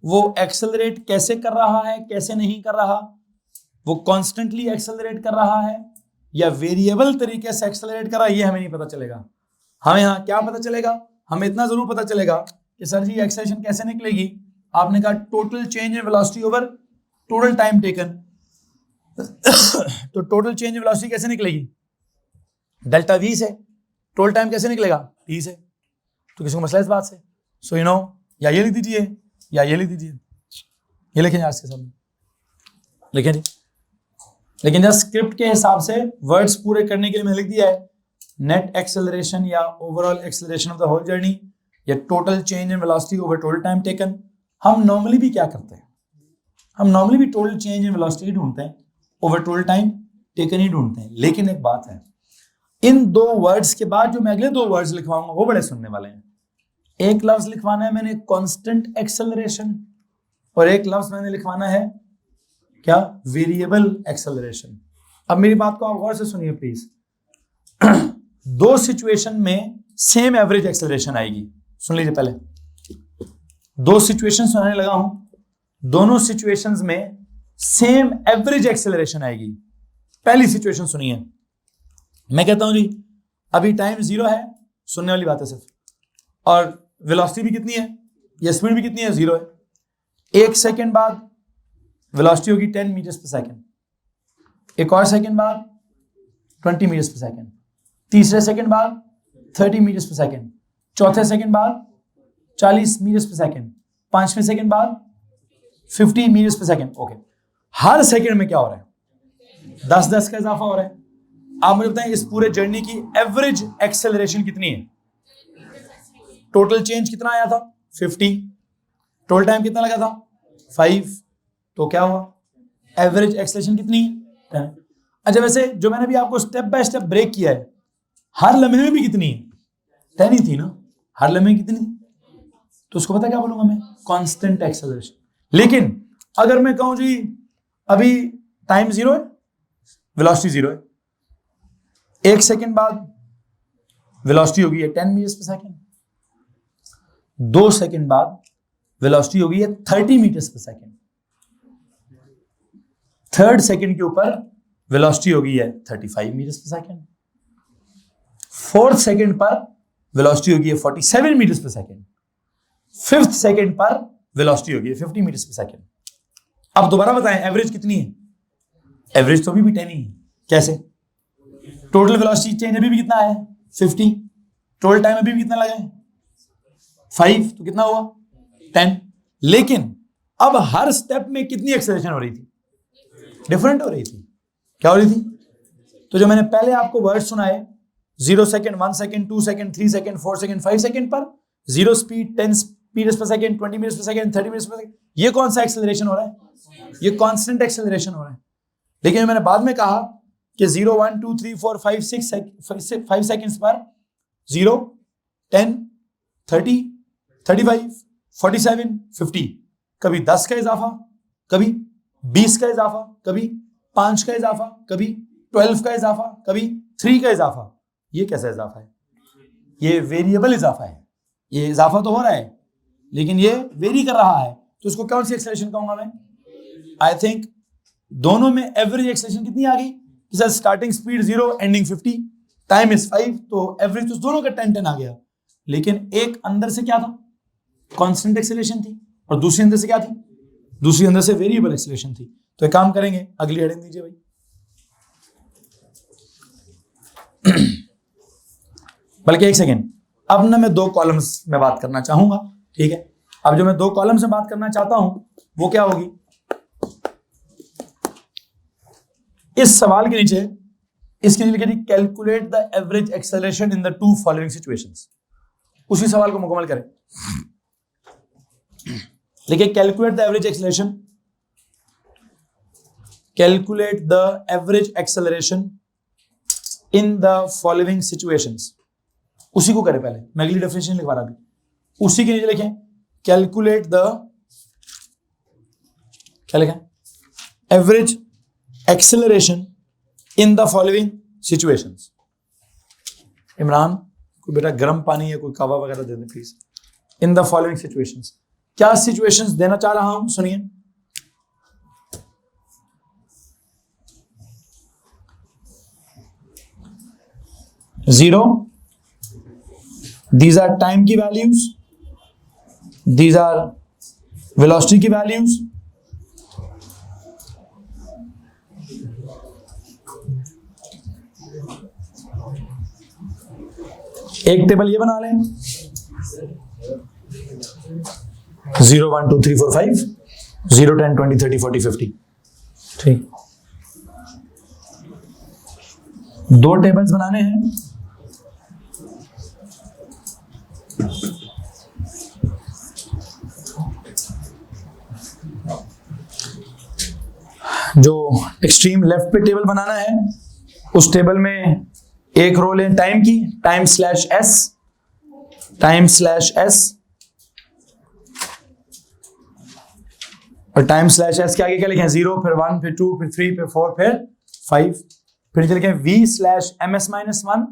वो एक्सेलरेट कैसे कर रहा है, कैसे नहीं कर रहा, वो कॉन्स्टेंटली एक्सेलरेट कर रहा है या वेरिएबल तरीके से एक्सेलरेट कर रहा है, ये हमें नहीं पता चलेगा। हमें यहाँ क्या पता चलेगा? हमें इतना जरूर पता चलेगा कि सर जी एक्सेलरेशन कैसे निकलेगी। आपने कहा total change in velocity over total time taken, तो टोटल चेंज इन वेलोसिटी कैसे निकलेगी? डेल्टा वी से। टोटल टाइम कैसे निकलेगा? टी से। तो किसी को मसला इस बात से? सो यू नो, या ये लिख दीजिए या ये लिख दीजिए, ये लिखें यार इसके सामने, लिखें जी। लेकिन जब स्क्रिप्ट के हिसाब से वर्ड्स पूरे करने के लिए मैंने लिख दिया है नेट एक्सेलरेशन या overall acceleration of the whole journey या total change in velocity over total time taken. हम नॉर्मली भी क्या करते हैं? हम नॉर्मली भी टोटल चेंज इन वेलोसिटी ढूंढते हैं, ओवर टोटल टाइम टेकन ही ढूंढते हैं। लेकिन एक बात है, इन दो वर्ड्स के बाद जो मैं अगले दो वर्ड्स लिखवाऊंगा वो बड़े सुनने वाले हैं। एक लफ्ज लिखवाना है मैंने कांस्टेंट एक्सेलरेशन, और एक लफ्ज मैंने लिखवाना है क्या? Variable acceleration. अब मेरी बात को आप गौर से सुनिए प्लीज। दो सिचुएशन में सेम एवरेज एक्सेलरेशन आएगी। सुन लीजिए, पहले दो सिचुएशन सुनाने लगा हूं, दोनों सिचुएशंस में सेम एवरेज एक्सेलरेशन आएगी। पहली सिचुएशन सुनिए, मैं कहता हूं जी अभी टाइम 0 है, सुनने वाली बात है सिर्फ, और वेलोसिटी भी कितनी है या स्पीड भी कितनी है? 0 है। एक सेकंड बाद वेलोसिटी होगी 10 मीटर्स पर सेकंड, एक और सेकंड बाद 20 मीटर्स पर सेकंड, तीसरे सेकंड बाद 30 मीटर्स पर सेकंड, चौथे सेकंड बाद 40 मीटर्स पर सेकंड, पांचवें सेकंड बाद 50 मीटर्स पर सेकंड। ओके, हर सेकंड में क्या हो रहा है? 10-10 का इजाफा हो रहा है। आप मुझे बताएं इस पूरे जर्नी की एवरेज एक्सेलरेशन कितनी है? टोटल चेंज कितना आया था? 50। टोटल टाइम कितना लगा था? 5। तो क्या हुआ? एवरेज एक्सेलरेशन कितनी है? 10। अच्छा, वैसे जो मैंने भी आपको स्टेप बाय स्टेप ब्रेक किया है, हर लम्हे में भी कितनी है? 10 ही थी ना, हर लम्हे कितनी थी? तो उसको पता क्या बोलूंगा मैं? Constant acceleration. लेकिन अगर मैं कहूं जी अभी टाइम 0 है, वेलोसिटी 0 है, एक सेकंड बाद वेलोसिटी होगी है 10 मीटर्स पर सेकंड, 2 सेकंड बाद वेलोसिटी होगी है 30 मीटर्स पर सेकंड, थर्ड सेकंड के ऊपर वेलोसिटी होगी है 35 मीटर्स पर सेकंड, फोर्थ सेकंड पर वेलोसिटी होगी है 47 मीटर्स पर सेकंड, फिफ्थ सेकंड पर वेलोसिटी होगी है 50 मीटर्स पर सेकंड। अब दोबारा बताएं एवरेज कितनी है? एवरेज तो अभी भी 10 ही है। कैसे? टोटल वेलोसिटी चेंज अभी भी कितना है? 50। टोटल टाइम अभी भी कितना लगा है? 5। तो कितना हुआ? 10। लेकिन अब हर स्टेप में कितनी एक्सेलरेशन हो रही थी? डिफरेंट हो रही थी। क्या हो रही थी? तो जो मैंने पहले आपको वर्ड सुनाए 0 second, 1 second, 2 second, 3 second, 4 second, 5 second पर 0 स्पीड, 10 मीटर्स पर सेकंड, 20 मीटर्स पर सेकंड, 30 मीटर्स पर सेकंड, ये कौन सा एक्सेलरेशन हो रहा है? ये कांस्टेंट एक्सेलरेशन हो रहा है। लेकिन मैंने बाद में कहा कि 0, 1, 2, 3, 4, 5, 6 5 सेकंड्स पर 0, 10, 30, 35, 47, 50, कभी 10 का इजाफा, कभी 20 का इजाफा, कभी 5 का इजाफा, कभी 12 का इजाफा, कभी 3 का इजाफा। ये कैसा इजाफा है? ये वेरिएबल इजाफा है। ये इजाफा तो हो रहा है लेकिन ये वेरी कर रहा है, तो इसको कौन सी एक्सेलरेशन कहूंगा मैं? आई थिंक दोनों में एवरेज एक्सेलरेशन कितनी आ गई? Sir starting speed 0, ending 50, time is 5, तो एवरेज तो दोनों का 10-10 आ गया। लेकिन एक अंदर से क्या था? कांस्टेंट एक्सेलरेशन थी, और दूसरी अंदर से क्या थी? दूसरी अंदर से वेरिएबल एक्सेलरेशन थी। तो एक काम करेंगे, अगली हेडिंग दीजिए भाई। बल्कि एक सेकेंड, अब ना मैं 2 कॉलम्स में बात करना चाहूंगा, ठीक है? अब जो मैं दो कॉलम से बात करना चाहता हूं वो क्या होगी, इस सवाल के नीचे इसके लिए लिखा है calculate the average acceleration in the two following situations. उसी सवाल को मुकम्मल करें। देखिए calculate the average acceleration, calculate the average acceleration in the following situations. उसी को करें पहले, मैं अगली डेफिनेशन लिखवा रहा अभी। उसी के नीचे लिखें कैलकुलेट द, क्या लिखें, average acceleration in the following situations. Imran कोई बेटा गर्म पानी या कोई कावा वगैरह दे दें please. In the following situations, क्या सिचुएशंस देना चाह रहा हूं सुनिए। जीरो, दीज आर टाइम की वैल्यूज, दीज आर वेलोसिटी की वैल्यूज, एक टेबल ये बना लें 0 1 2 3 4 5 0 10 20 30 40 50। ठीक, दो टेबल्स बनाने हैं। जो एक्सट्रीम लेफ्ट पे टेबल बनाना है उस टेबल में एक रो लें टाइम की, time slash S, time slash S, और टाइम स्लैश एस के आगे क्या लिखें 0, फिर 1, फिर 2, फिर 3, फिर 4, फिर 5, फिर लिखें v slash m s minus 1,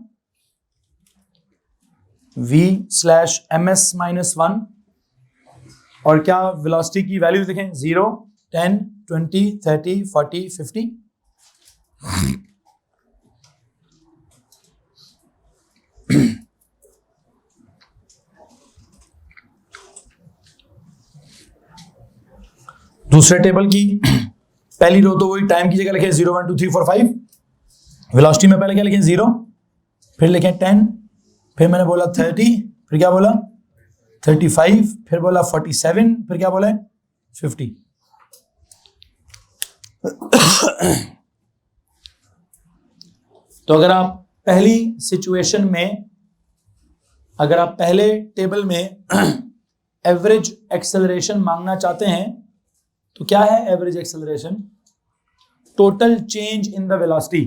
v slash m s minus 1, और क्या वेलोसिटी की वैल्यूज लिखें 0 10 20 30 40 50। दूसरे टेबल की पहली रो तो वही टाइम की जगह लिखें 0 1 2 3 4 5, वेलोसिटी में पहले क्या लिखें 0, फिर लिखें 10, फिर मैंने बोला 30, फिर क्या बोला 35, फिर बोला 47, फिर क्या बोला 50। तो अगर आप पहली सिचुएशन में, अगर आप पहले टेबल में एवरेज एक्सेलरेशन मांगना चाहते हैं तो क्या है average acceleration, total change in the velocity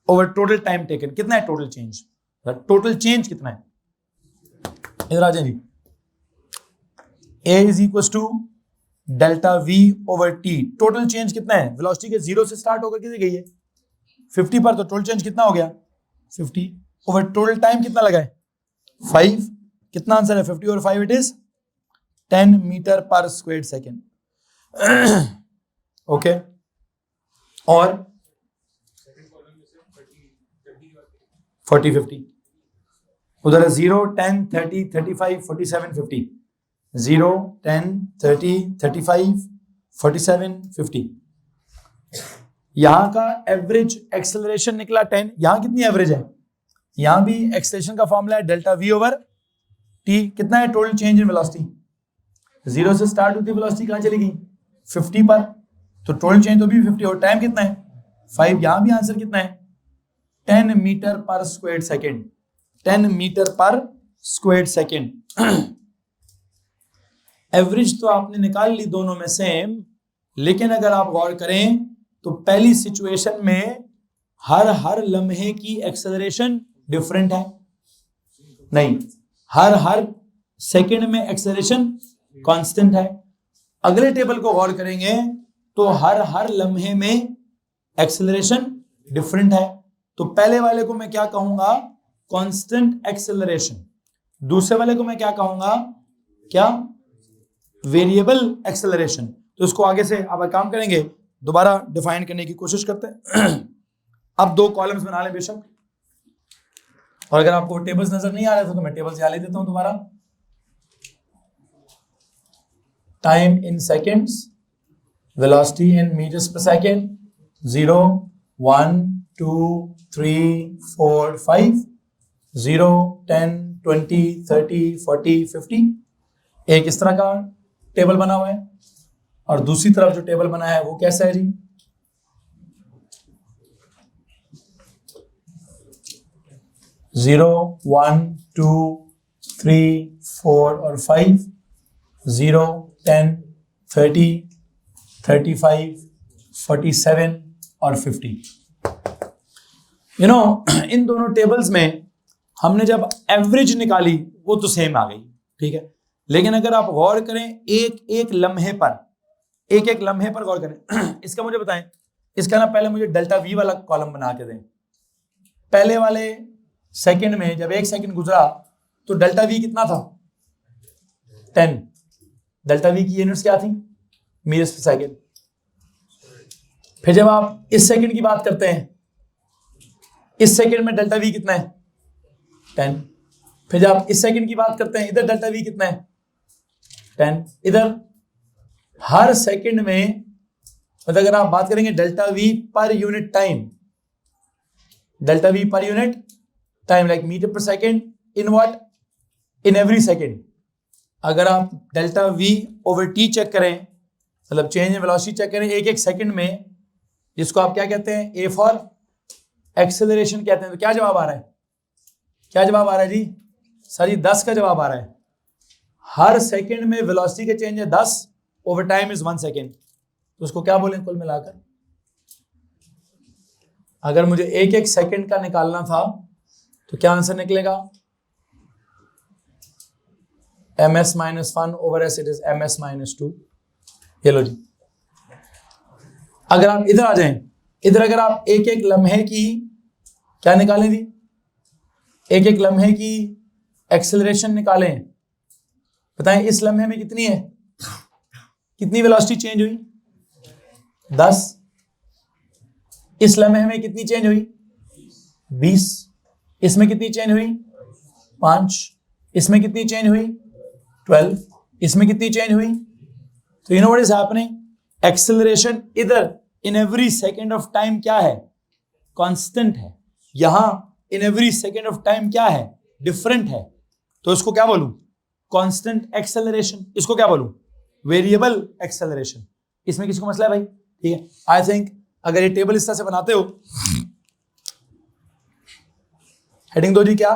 over total time taken. कितना है टोटल चेंज, टोटल चेंज कितना है, इधर आ जाइए। A is equal to delta V over T, total change कितना है, वेलोसिटी के 0 से स्टार्ट होकर कितनी गई है 50 पर, तो टोटल चेंज कितना हो गया 50 ओवर टोटल टाइम कितना लगा है 5। कितना आंसर है 50 और 5, इट इज 10 मीटर पर स्क्वायर सेकेंड। ओके, और 40 50 उधर है 0 10 30 35 47 50, 0 10 30 35 47 50। यहां का एवरेज एक्सेलरेशन निकला 10, यहां कितनी एवरेज है, यहां भी एक्सेलरेशन का फॉर्मूला है डेल्टा V ओवर T। कितना है टोटल चेंज इन वेलोसिटी, 0 से स्टार्ट होती वेलोसिटी कहां चली गई 50 पर, तो टोटल चेंज तो भी 50, और टाइम कितना है 5। यहां भी आंसर कितना है 10 मीटर पर स्क्वायर सेकेंड, 10 मीटर पर स्क्वायर सेकेंड। एवरेज तो आपने निकाल ली दोनों में सेम, लेकिन अगर आप गौर करें तो पहली सिचुएशन में हर लम्हे की एक्सेलरेशन डिफरेंट है, नहीं, हर सेकंड में एक्सेलरेशन कांस्टेंट है। अगले टेबल को गौर करेंगे तो हर लम्हे में एक्सेलरेशन डिफरेंट है। तो पहले वाले को मैं क्या कहूंगा कांस्टेंट एक्सेलरेशन, दूसरे वाले को मैं क्या कहूंगा, क्या वेरिएबल एक्सेलरेशन। तो इसको आगे से अब काम करेंगे, दोबारा डिफाइन करने की कोशिश करते हैं। अब दो कॉलम्स बना लें बेशक, और अगर आपको टेबल्स नजर नहीं आ रहे थे तो मैं टेबल्स यहाँ ले देता हूं दोबारा। Time in seconds, velocity in metres per second, 0 1 2 3 4 5, 0 10 20 30 40 50। एक इस तरह का टेबल बना हुआ है और दूसरी तरफ जो टेबल बना है वो कैसा है जी? जीरो, 1, 2, 3, 4 और 5, 0, 10, 30, 35, 47 और 50। इन दोनों टेबल्स में हमने जब एवरेज निकाली वो तो सेम आ गई, ठीक है। लेकिन अगर आप गौर करें एक एक लम्हे पर गौर करें इसका मुझे बताएं, इसका ना पहले मुझे डेल्टा वी वाला कॉलम बना के दें। पहले वाले सेकंड में जब 1 सेकंड गुजरा तो डेल्टा वी कितना था? 10। डेल्टा वी की यूनिट्स क्या थी? मीटर्स पर सेकंड। फिर जब आप इस सेकंड की बात करते हैं, इस सेकंड में डेल्टा वी कितना है? 10। फिर जब आप इस सेकंड की बात करते हैं, इधर डेल्टा वी कितना है? 10। इधर हर सेकंड में, मतलब अगर आप बात करेंगे delta V per unit time, delta V per unit time like metre per second in what? In every second. अगर आप delta V over T check करें, मतलब चेंज इन वेलोसिटी चेक करें एक एक सेकंड में, जिसको आप क्या कहते हैं? ए फॉर एक्सेलरेशन कहते हैं। तो क्या जवाब आ रहा है? क्या जवाब आ रहा है जी? सर जी 10 का जवाब आ रहा है। हर सेकंड में वेलोसिटी का चेंज है 10, ओवर टाइम इज 1 सेकंड। तो उसको क्या बोलें कुल मिलाकर? अगर मुझे एक एक सेकंड का निकालना था तो क्या आंसर निकलेगा? ms - 1 over s, it is ms - 2। ये लो जी। अगर आप इधर आ जाएं, इधर अगर आप एक एक लम्हे की क्या निकालें जी? एक एक लम्हे की एक्सेलरेशन निकालें। बताएं इस लम्हे में कितनी है? कितनी वेलोसिटी चेंज हुई? 10। इस लम्हे में कितनी चेंज हुई? 20। इसमें कितनी चेंज हुई? 5। इसमें कितनी चेंज हुई? 12। इसमें कितनी चेंज हुई? तो you know what is happening? Acceleration इधर in every second of time क्या है? कांस्टेंट है। यहां in every second of time क्या है? डिफरेंट है। तो इसको क्या बोलूं? Constant acceleration. इसको क्या बोलूं? Variable acceleration. इसमें किसी को मसला है भाई? ठीक है। आई थिंक अगर ये टेबल इस तरह से बनाते हो, हेडिंग दो जी क्या?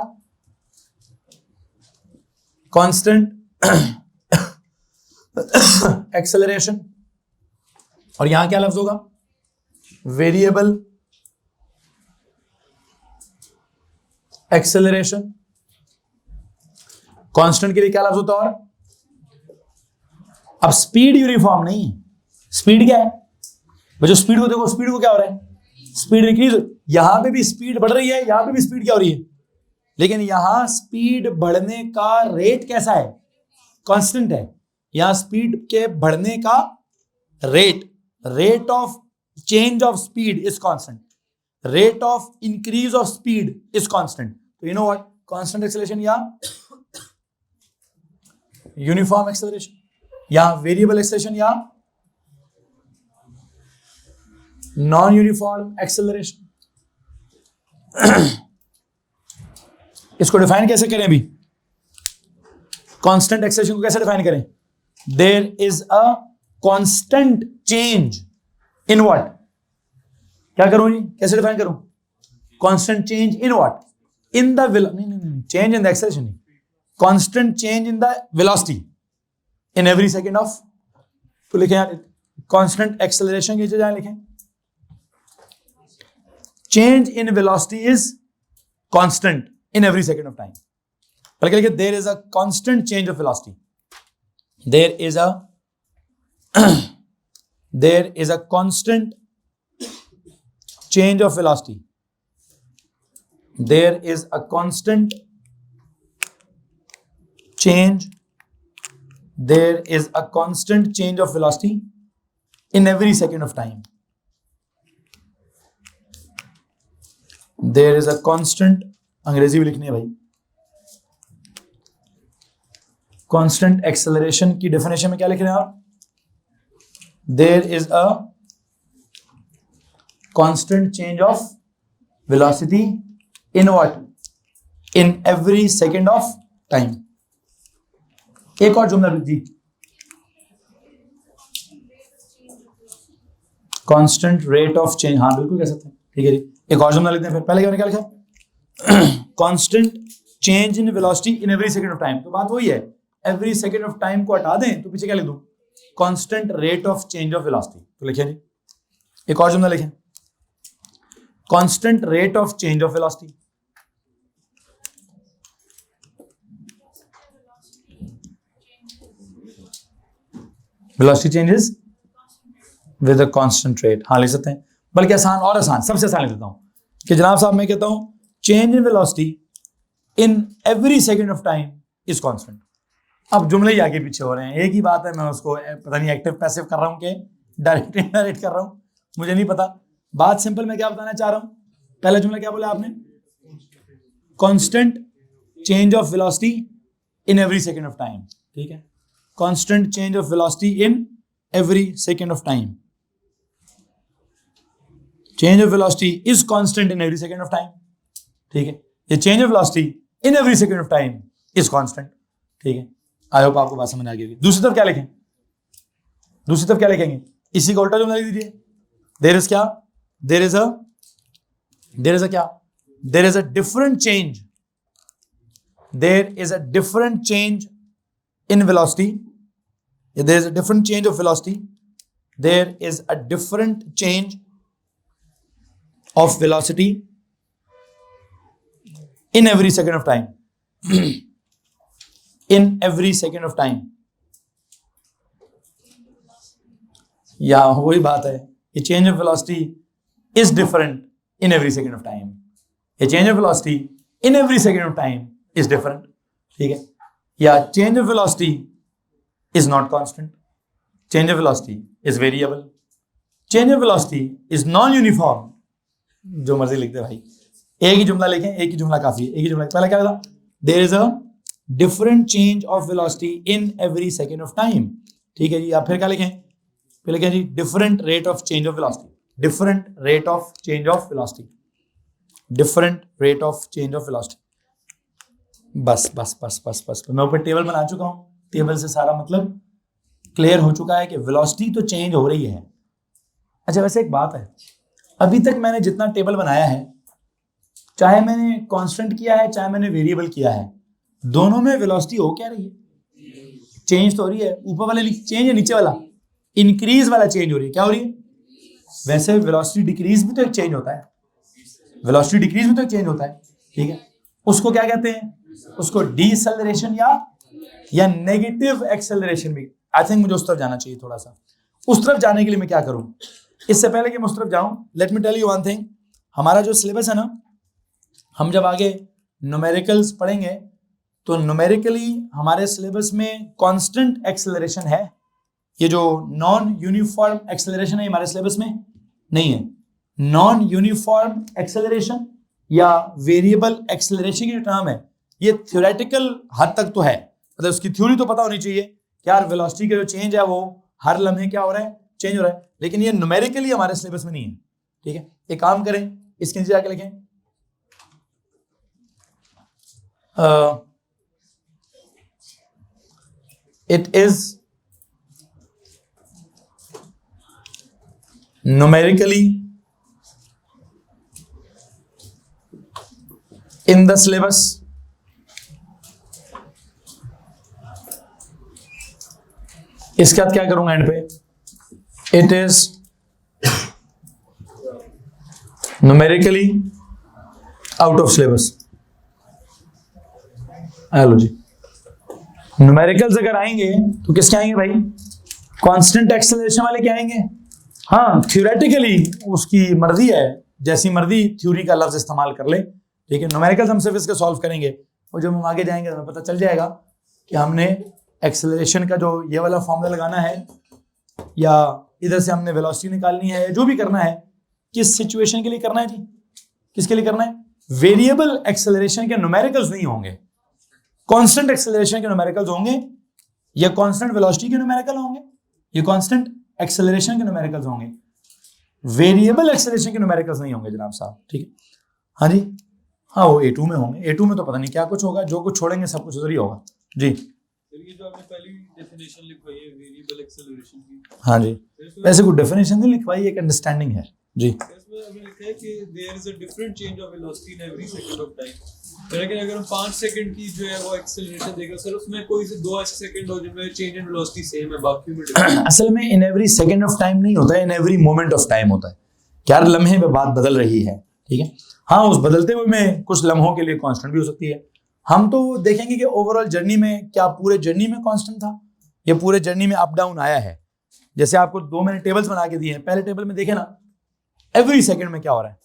कांस्टेंट एक्सेलरेशन, और यहां क्या लफ्ज होगा? Variable acceleration. कांस्टेंट के लिए क्या लफ्ज होता है? और अब स्पीड यूनिफॉर्म नहीं है। स्पीड क्या है? जो स्पीड को देखो, स्पीड को क्या हो रहा है? Speed increase. यहां पे भी स्पीड बढ़ रही है, यहां पे भी स्पीड क्या हो रही है? लेकिन यहां स्पीड बढ़ने का रेट कैसा है? कांस्टेंट है। यहां स्पीड के बढ़ने का rate of change of speed is constant, rate of increase of speed is constant. तो you know what? Constant acceleration या यूनिफॉर्म एक्सेलरेशन या वेरिएबल एक्सेलरेशन या नॉन यूनिफॉर्म एक्सेलरेशन। इसको डिफाइन कैसे करें? अभी कांस्टेंट एक्सेलरेशन को कैसे डिफाइन करें? There is a constant change in what? क्या करूं जी? कैसे डिफाइन करूं? Constant change in what? In the नहीं, चेंज इन द एक्सेलरेशन नहीं, constant change in the velocity in every second of. तो लिखें यार कांस्टेंट एक्सेलरेशन की जगह लिखें change in velocity is constant in every second of time. बल्कि लिखिए there is a constant change of velocity. There is a constant change of velocity. There is a constant change. There is a constant change of velocity in every second of time. There is a constant, अंग्रेजी भी लिखनी है भाई, constant acceleration की definition में क्या लिख रहे हैं आप? There is a constant change of velocity in what? In every second of time. एक और जुमला जी, कांस्टेंट रेट ऑफ चेंज, हाँ बिल्कुल कह सकते हैं, ठीक है जी। एक और जुमला लिखते हैं फिर, पहले क्या लिखा, constant change in velocity in every second of time. तो बात वही है, एवरी सेकंड ऑफ टाइम को हटा दें तो पीछे क्या लिख दूं, constant rate of change of velocity. तो लिखिए जी, एक और जुमला लिखें, constant rate of change of velocity. Velocity changes with a constant rate, हाँ लिख सकते हैं। बल्कि आसान और आसान, सबसे आसान लिख देता हूं कि जनाब साहब मैं कहता हूं change in velocity in every second of time is constant. अब जुमले ही आगे पीछे हो रहे हैं, एक ही बात है, मैं उसको पता नहीं एक्टिव पैसिव कर रहा हूं कि डायरेक्ट इनडायरेक्ट कर रहा हूं, मुझे नहीं पता। बात सिंपल मैं क्या बताना चाह रहा हूं, पहला जुमला क्या बोला आपने, constant change of velocity in every second of time, ठीक है, constant change of velocity in every second of time, change of velocity is constant in every second of time, ठीक है, ये change of velocity in every second of time is constant, ठीक है। I hope आपको बात समझ आ गई। दूसरी तरफ क्या लिखें, दूसरी तरफ क्या लिखेंगे, इसी का उल्टा जुमला लिख दीजिए, देयर इज क्या, देयर इज अ क्या, there is a different change, there is a different change in velocity, there is a different change of velocity, there is a different change of velocity in every second of time in every second of time। या वही बात है, ये change of velocity is different in every second of time, ये change of velocity in every second of time is different, ठीक है। या change of velocity is not constant, change of velocity is variable, change of velocity is non-uniform, जो मर्जी लिख दे भाई, एक ही जुमला लिखें, एक ही जुमला काफी है, एक ही जुमला। पहला क्या था, there is a different change of velocity in every second of time, ठीक है जी। आप फिर क्या लिखें, फिर लिखें जी different rate of change of velocity, different rate of change of velocity, different rate of change of velocity. बस बस बस बस बस मैं ऊपर टेबल बना चुका हूं, टेबल से सारा मतलब क्लियर हो चुका है कि वेलोसिटी तो चेंज हो रही है। अच्छा वैसे एक बात है, अभी तक मैंने जितना टेबल बनाया है, चाहे मैंने कांस्टेंट किया है चाहे मैंने वेरिएबल किया है, दोनों में वेलोसिटी हो क्या रही है, चेंज तो हो रही है। ऊपर वाले चेंज है, नीचे वाला इंक्रीज वाला चेंज हो रही है, क्या हो रही है। वैसे वेलोसिटी डिक्रीज भी तो एक चेंज होता है, वेलोसिटी डिक्रीज भी तो एक चेंज होता है, ठीक है। उसको क्या कहते हैं, उसको डीसेलरेशन या नेगेटिव एक्सेलरेशन भी। आई थिंक मुझे उस तरफ जाना चाहिए थोड़ा सा। उस तरफ जाने के लिए मैं क्या करूं, इससे पहले कि मैं उस तरफ जाऊं, let me tell you one thing. हमारा जो सिलेबस है ना, हम जब आगे न्यूमेरिकल्स पढ़ेंगे तो न्यूमेरिकली हमारे सिलेबस में कांस्टेंट एक्सेलरेशन है, ये जो नॉन यूनिफॉर्म एक्सेलरेशन है हमारे सिलेबस में नहीं है। नॉन यूनिफॉर्म एक्सेलरेशन या वेरिएबल एक्सेलरेशन की जो टर्म है, ये थ्योरेटिकल हद तक तो है, मतलब उसकी थ्योरी तो पता होनी चाहिए कि यार वेलोसिटी का जो चेंज है वो हर लम्हे क्या हो रहा है, चेंज हो रहा है, लेकिन ये न्यूमेरिकली हमारे सिलेबस में नहीं है, ठीक है। एक काम करें, इसके नीचे जाके लिखें it is numerically in the syllabus इसके बाद क्या करूंगा एंड पे, it is numerically out of syllabus. Hello जी, न्यूमेरिकल्स अगर आएंगे तो किसके आएंगे भाई, कांस्टेंट एक्सेलरेशन वाले क्या आएंगे। हाँ थ्योरेटिकली उसकी मर्जी है, जैसी मर्जी थ्योरी का लफ्ज इस्तेमाल कर ले, ठीक है। न्यूमेरिकल्स हम सिर्फ इसके सॉल्व करेंगे और जब हम आगे जाएंगे तो हमें पता चल जाएगा कि हमने एक्सेलरेशन का जो ये वाला फॉर्मूला लगाना है या इधर से हमने वेलोसिटी निकालनी है, जो भी करना है, किस सिचुएशन के लिए करना है जी, किसके लिए करना है। वेरिएबल एक्सेलरेशन के न्यूमेरिकल्स नहीं होंगे, कांस्टेंट एक्सेलरेशन के न्यूमेरिकल्स होंगे, या कांस्टेंट वेलोसिटी के न्यूमेरिकल होंगे, ये कांस्टेंट एक्सेलरेशन के न्यूमेरिकल्स होंगे, वेरिएबल एक्सेलरेशन के न्यूमेरिकल्स नहीं होंगे जनाब साहब, ठीक है। हाँ जी, हाँ वो A2 में होंगे, A2 में तो पता नहीं क्या कुछ होगा, जो कुछ छोड़ेंगे सब कुछ उधर ही होगा जी। ये जो आपने पहली डेफिनेशन लिखवाई है वेरिएबल एक्सेलरेशन की, हाँ जी, वैसे कोई डेफिनेशन नहीं लिखवाई, एक अंडरस्टैंडिंग है जी। इसमें अभी लिखा है कि there is a different change of velocity in every second of time. लेकिन अगर हम 5 सेकंड की जो है वो एक्सेलरेशन देखें सर, उसमें कोई से 2 ऐसे सेकंड हो जिनमें चेंज इन वेलोसिटी सेम है, बाकी में different। असल में इन एवरी सेकंड ऑफ टाइम नहीं होता है, in every moment of time होता है कि हर लम्हे में बात बदल रही है, ठीक है। हाँ, उस बदलते हुए में कुछ लम्हों के लिए कांस्टेंट भी हो सकती है। हम तो देखेंगे कि ओवरऑल जर्नी में क्या पूरे जर्नी में कांस्टेंट था या पूरे जर्नी में अप डाउन आया है। जैसे आपको 2 मैंने टेबल्स बना के दिए हैं, पहले टेबल में देखे ना एवरी सेकंड में क्या हो रहा है,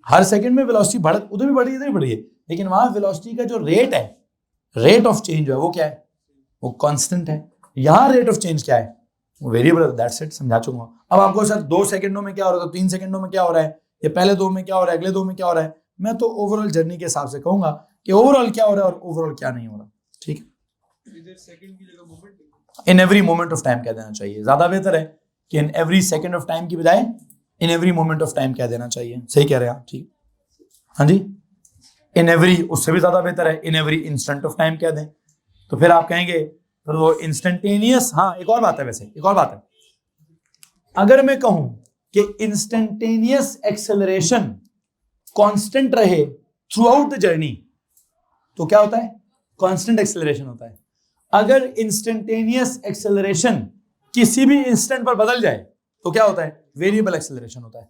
हर सेकंड में वेलोसिटी बढ़, उधर भी बढ़ रही है इधर भी बढ़ रही है, लेकिन वहां वेलोसिटी का जो रेट है, रेट ऑफ चेंज है वो क्या है, वो कांस्टेंट है। यहाँ रेट ऑफ चेंज क्या है, वो वेरिएबल है, दैट्स इट, समझा चुका हूं। अब आपको सर 2 सेकंडों में क्या हो रहा है, तो 3 सेकंडों में क्या हो रहा है, या पहले 2 में क्या हो रहा है, अगले 2 में क्या हो रहा है, मैं तो ओवरऑल जर्नी के हिसाब से कहूंगा कि ओवरऑल क्या हो रहा है और ओवरऑल क्या नहीं हो रहा, ठीक है। इधर सेकंड की जगह moment in every moment of time कह देना चाहिए, ज्यादा बेहतर है कि इन एवरी सेकंड ऑफ टाइम की बजाय in every moment of time कह देना चाहिए। सही कह रहे हैं आप, ठीक। हाँ जी, इन एवरी उससे भी ज्यादा बेहतर है in every instant of time कह दें, तो फिर आप कहेंगे फिर वो इंस्टेंटेनियस। हाँ, एक और बात है, वैसे एक और बात है, अगर मैं कहूं कि इंस्टेंटेनियस एक्सेलरेशन कांस्टेंट रहे थ्रू आउट द जर्नी, तो क्या होता है, कांस्टेंट एक्सेलरेशन होता है। अगर इंस्टेंटेनियस एक्सेलरेशन किसी भी इंस्टेंट पर बदल जाए तो क्या होता है, वेरिएबल एक्सेलरेशन होता है।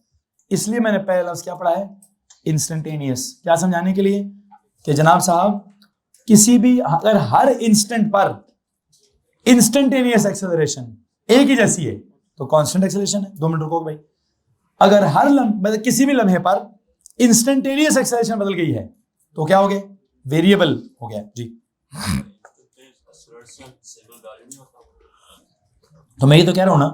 इसलिए मैंने पहले लफ्ज क्या पढ़ा है, इंस्टेंटेनियस, क्या समझाने के लिए कि जनाब साहब किसी भी, अगर हर इंस्टेंट पर इंस्टेंटेनियस एक्सेलरेशन एक ही जैसी है तो कांस्टेंट एक्सेलरेशन है। 2 मिनट रुको भाई। अगर हर मतलब किसी भी लम्हे पर इंस्टेंटेनियस एक्सेलरेशन बदल गई है तो क्या हो गया, वेरिएबल हो गया जी। तो मैं ये तो कह रहा हूं ना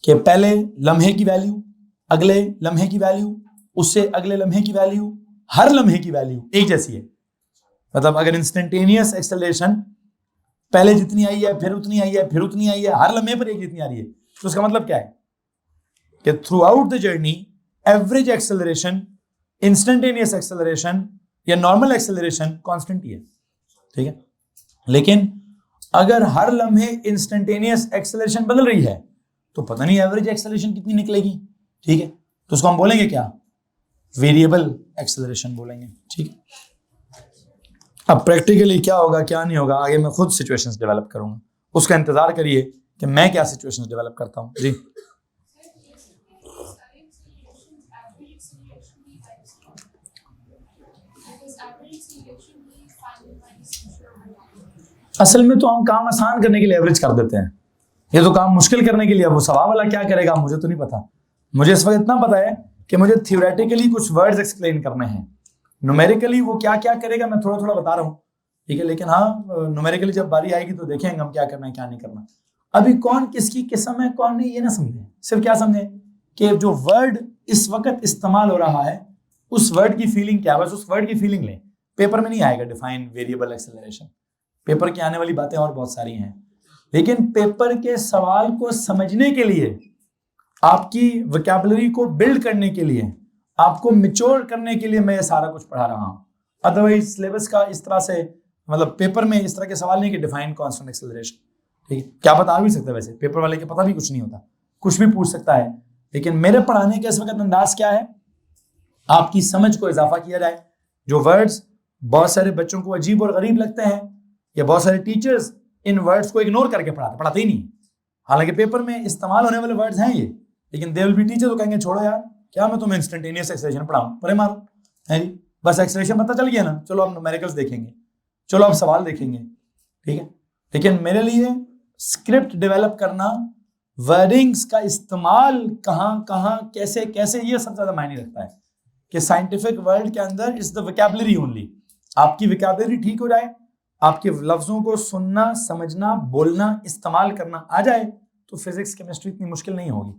कि पहले लम्हे की वैल्यू, अगले लम्हे की वैल्यू, उससे अगले लम्हे की वैल्यू, हर लम्हे की वैल्यू एक जैसी है। मतलब अगर इंस्टेंटेनियस एक्सेलरेशन पहले जितनी आई है फिर उतनी आई है फिर उतनी आई है, हर लम्हे पर एक जितनी आ रही है, तो उसका मतलब क्या है कि through out the journey average acceleration, instantaneous acceleration या नॉर्मल एक्सेलरेशन कांस्टेंट ही है, ठीक है। लेकिन अगर हर लम्हे इंस्टेंटेनियस एक्सेलरेशन बदल रही है तो पता नहीं एवरेज एक्सेलरेशन कितनी निकलेगी, ठीक है। तो उसको हम बोलेंगे क्या, वेरिएबल एक्सेलरेशन बोलेंगे, ठीक है। अब प्रैक्टिकली क्या होगा क्या नहीं होगा आगे मैं खुद सिचुएशंस डेवलप करूंगा, उसका इंतजार करिए कि मैं क्या सिचुएशंस डेवलप करता हूं जी। असल में तो हम काम आसान करने के लिए एवरेज कर देते हैं, ये तो काम मुश्किल करने के लिए। वो सवाल वाला क्या करेगा मुझे तो नहीं पता, मुझे इस वक्त इतना पता है कि मुझे थियोरेटिकली कुछ वर्ड्स एक्सप्लेन करने हैं, न्यूमेरिकली वो क्या क्या करेगा मैं थोड़ा थोड़ा बता रहा हूँ, ठीक है। लेकिन हाँ, न्यूमेरिकली जब बारी आएगी तो देखेंगे हम क्या करना है क्या नहीं करना। अभी कौन किसकी किस्म है कौन नहीं ये ना समझे, सिर्फ क्या समझे कि जो वर्ड इस वक्त इस्तेमाल हो रहा है उस वर्ड की फीलिंग क्या है, बस उस वर्ड की फीलिंग लें। पेपर में नहीं आएगा डिफाइन वेरिएबल एक्सेलरेशन, पेपर की आने वाली बातें और बहुत सारी हैं, लेकिन पेपर के सवाल को समझने के लिए, आपकी वोकैबुलरी को बिल्ड करने के लिए, आपको मिच्योर करने के लिए मैं ये सारा कुछ पढ़ा रहा हूँ। अदरवाइज सिलेबस का इस तरह से, मतलब पेपर में इस तरह के सवाल नहीं कि डिफाइन कांस्टेंट एक्सेलरेशन, ठीक है। क्या पता आ भी सकता है, वैसे पेपर वाले के पता भी कुछ नहीं होता, कुछ भी पूछ सकता है। लेकिन मेरे पढ़ाने का इस वक्त अंदाज क्या है, आपकी समझ को इजाफा किया जाए। जो वर्ड्स बहुत सारे बच्चों को अजीब और गरीब लगते हैं या बहुत सारे टीचर्स इन वर्ड्स को इग्नोर करके पढ़ाते ही नहीं, हालांकि पेपर में इस्तेमाल होने वाले वर्ड्स हैं ये, लेकिन दे विल बी टीचर तो कहेंगे छोड़ो यार क्या मैं तुम्हें इंस्टेंटेनियस एक्सेलरेशन पढ़ाऊं, परे मारो है जी, बस एक्सेलरेशन पता चल गया ना, चलो आप न्यूमेरिकल्स देखेंगे, चलो आप सवाल देखेंगे, ठीक है। लेकिन मेरे लिए स्क्रिप्ट डेवलप करना, वर्डिंग्स का इस्तेमाल कहाँ कहाँ कैसे कैसे, ये सबसे ज्यादा मायने रखता है कि साइंटिफिक वर्ल्ड के अंदर इज द वोकैबुलरी ओनली। आपकी वोकैबुलरी ठीक हो जाए, आपके लफ्जों को सुनना समझना बोलना इस्तेमाल करना आ जाए तो फिजिक्स केमिस्ट्री इतनी मुश्किल नहीं होगी।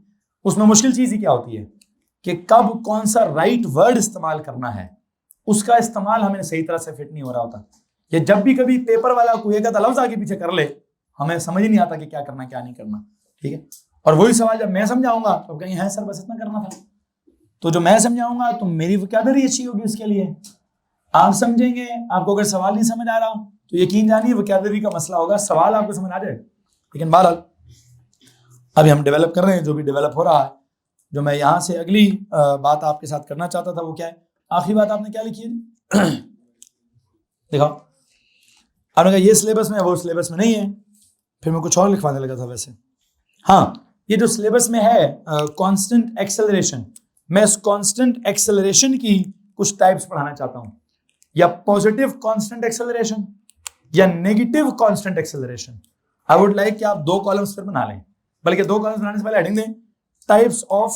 उसमें मुश्किल चीज ही क्या होती है कि कब कौन सा राइट वर्ड इस्तेमाल करना है, उसका इस्तेमाल हमें सही तरह से फिट नहीं हो रहा होता। ये जब भी कभी पेपर वाला कोई एक लफ्ज आगे पीछे कर ले, हमें समझ ही नहीं आता कि क्या करना क्या नहीं करना, ठीक है। और वही सवाल जब मैं समझाऊंगा तो कहीं है सर बस इतना करना था, तो जो मैं समझाऊंगा तो मेरी वोकैबुलरी अच्छी होगी उसके लिए। आप समझेंगे, आपको अगर सवाल नहीं समझ आ रहा तो यकीन जानिए वोकैबुलरी का मसला होगा, सवाल आपको समझ आ जाए। लेकिन बहरहाल अभी हम डेवलप कर रहे हैं, जो भी डेवलप हो रहा है। जो मैं यहाँ से अगली बात आपके साथ करना चाहता था वो क्या है, आखिरी बात आपने क्या लिखी है देखो, आपने कहा ये सिलेबस में है, वो सिलेबस में नहीं है, फिर मैं कुछ और लिखवाने लगा था वैसे। हाँ, ये जो सिलेबस में है कांस्टेंट एक्सेलरेशन, मैं इस कांस्टेंट एक्सेलरेशन की कुछ टाइप्स पढ़ाना चाहता हूँ, या पॉजिटिव कांस्टेंट एक्सेलरेशन या negative constant acceleration. I would like कि आप 2 कॉलम्स फिर बना लें, बल्कि 2 कॉलम्स बनाने से पहले हेडिंग दें types of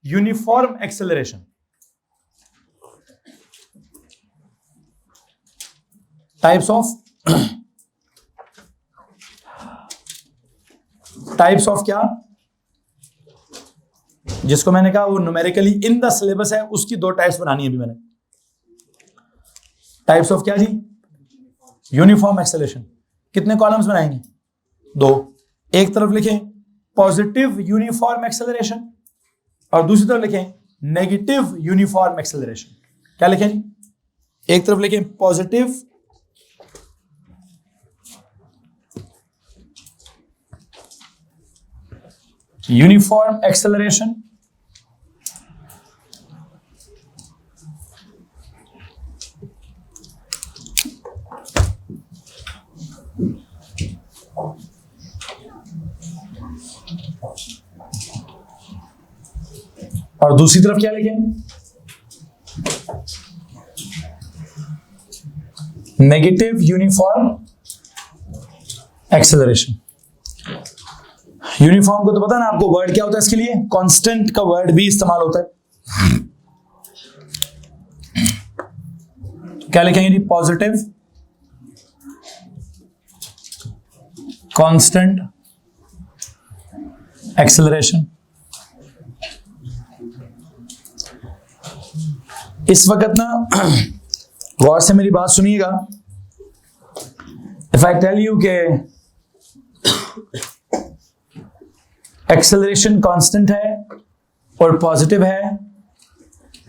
uniform acceleration. Types of क्या, जिसको मैंने कहा वो न्यूमेरिकली इन द सिलेबस है, उसकी 2 टाइप्स बनानी है अभी मैंने। टाइप्स ऑफ क्या जी, यूनिफॉर्म एक्सेलरेशन। कितने कॉलम्स बनाएंगे, 2। एक तरफ लिखें पॉजिटिव यूनिफॉर्म एक्सेलरेशन और दूसरी तरफ लिखें नेगेटिव यूनिफॉर्म एक्सेलरेशन। क्या लिखें जी, एक तरफ लिखें पॉजिटिव यूनिफॉर्म एक्सेलरेशन और दूसरी तरफ क्या लिखें, नेगेटिव यूनिफॉर्म एक्सेलरेशन। यूनिफॉर्म को तो पता ना आपको, वर्ड क्या होता है इसके लिए, कांस्टेंट का वर्ड भी इस्तेमाल होता है। क्या लिखेंगे जी, पॉजिटिव कांस्टेंट एक्सेलरेशन। इस वक्त ना गौर से मेरी बात सुनिएगा, इफ आई टेल यू के एक्सेलरेशन कांस्टेंट है और पॉजिटिव है,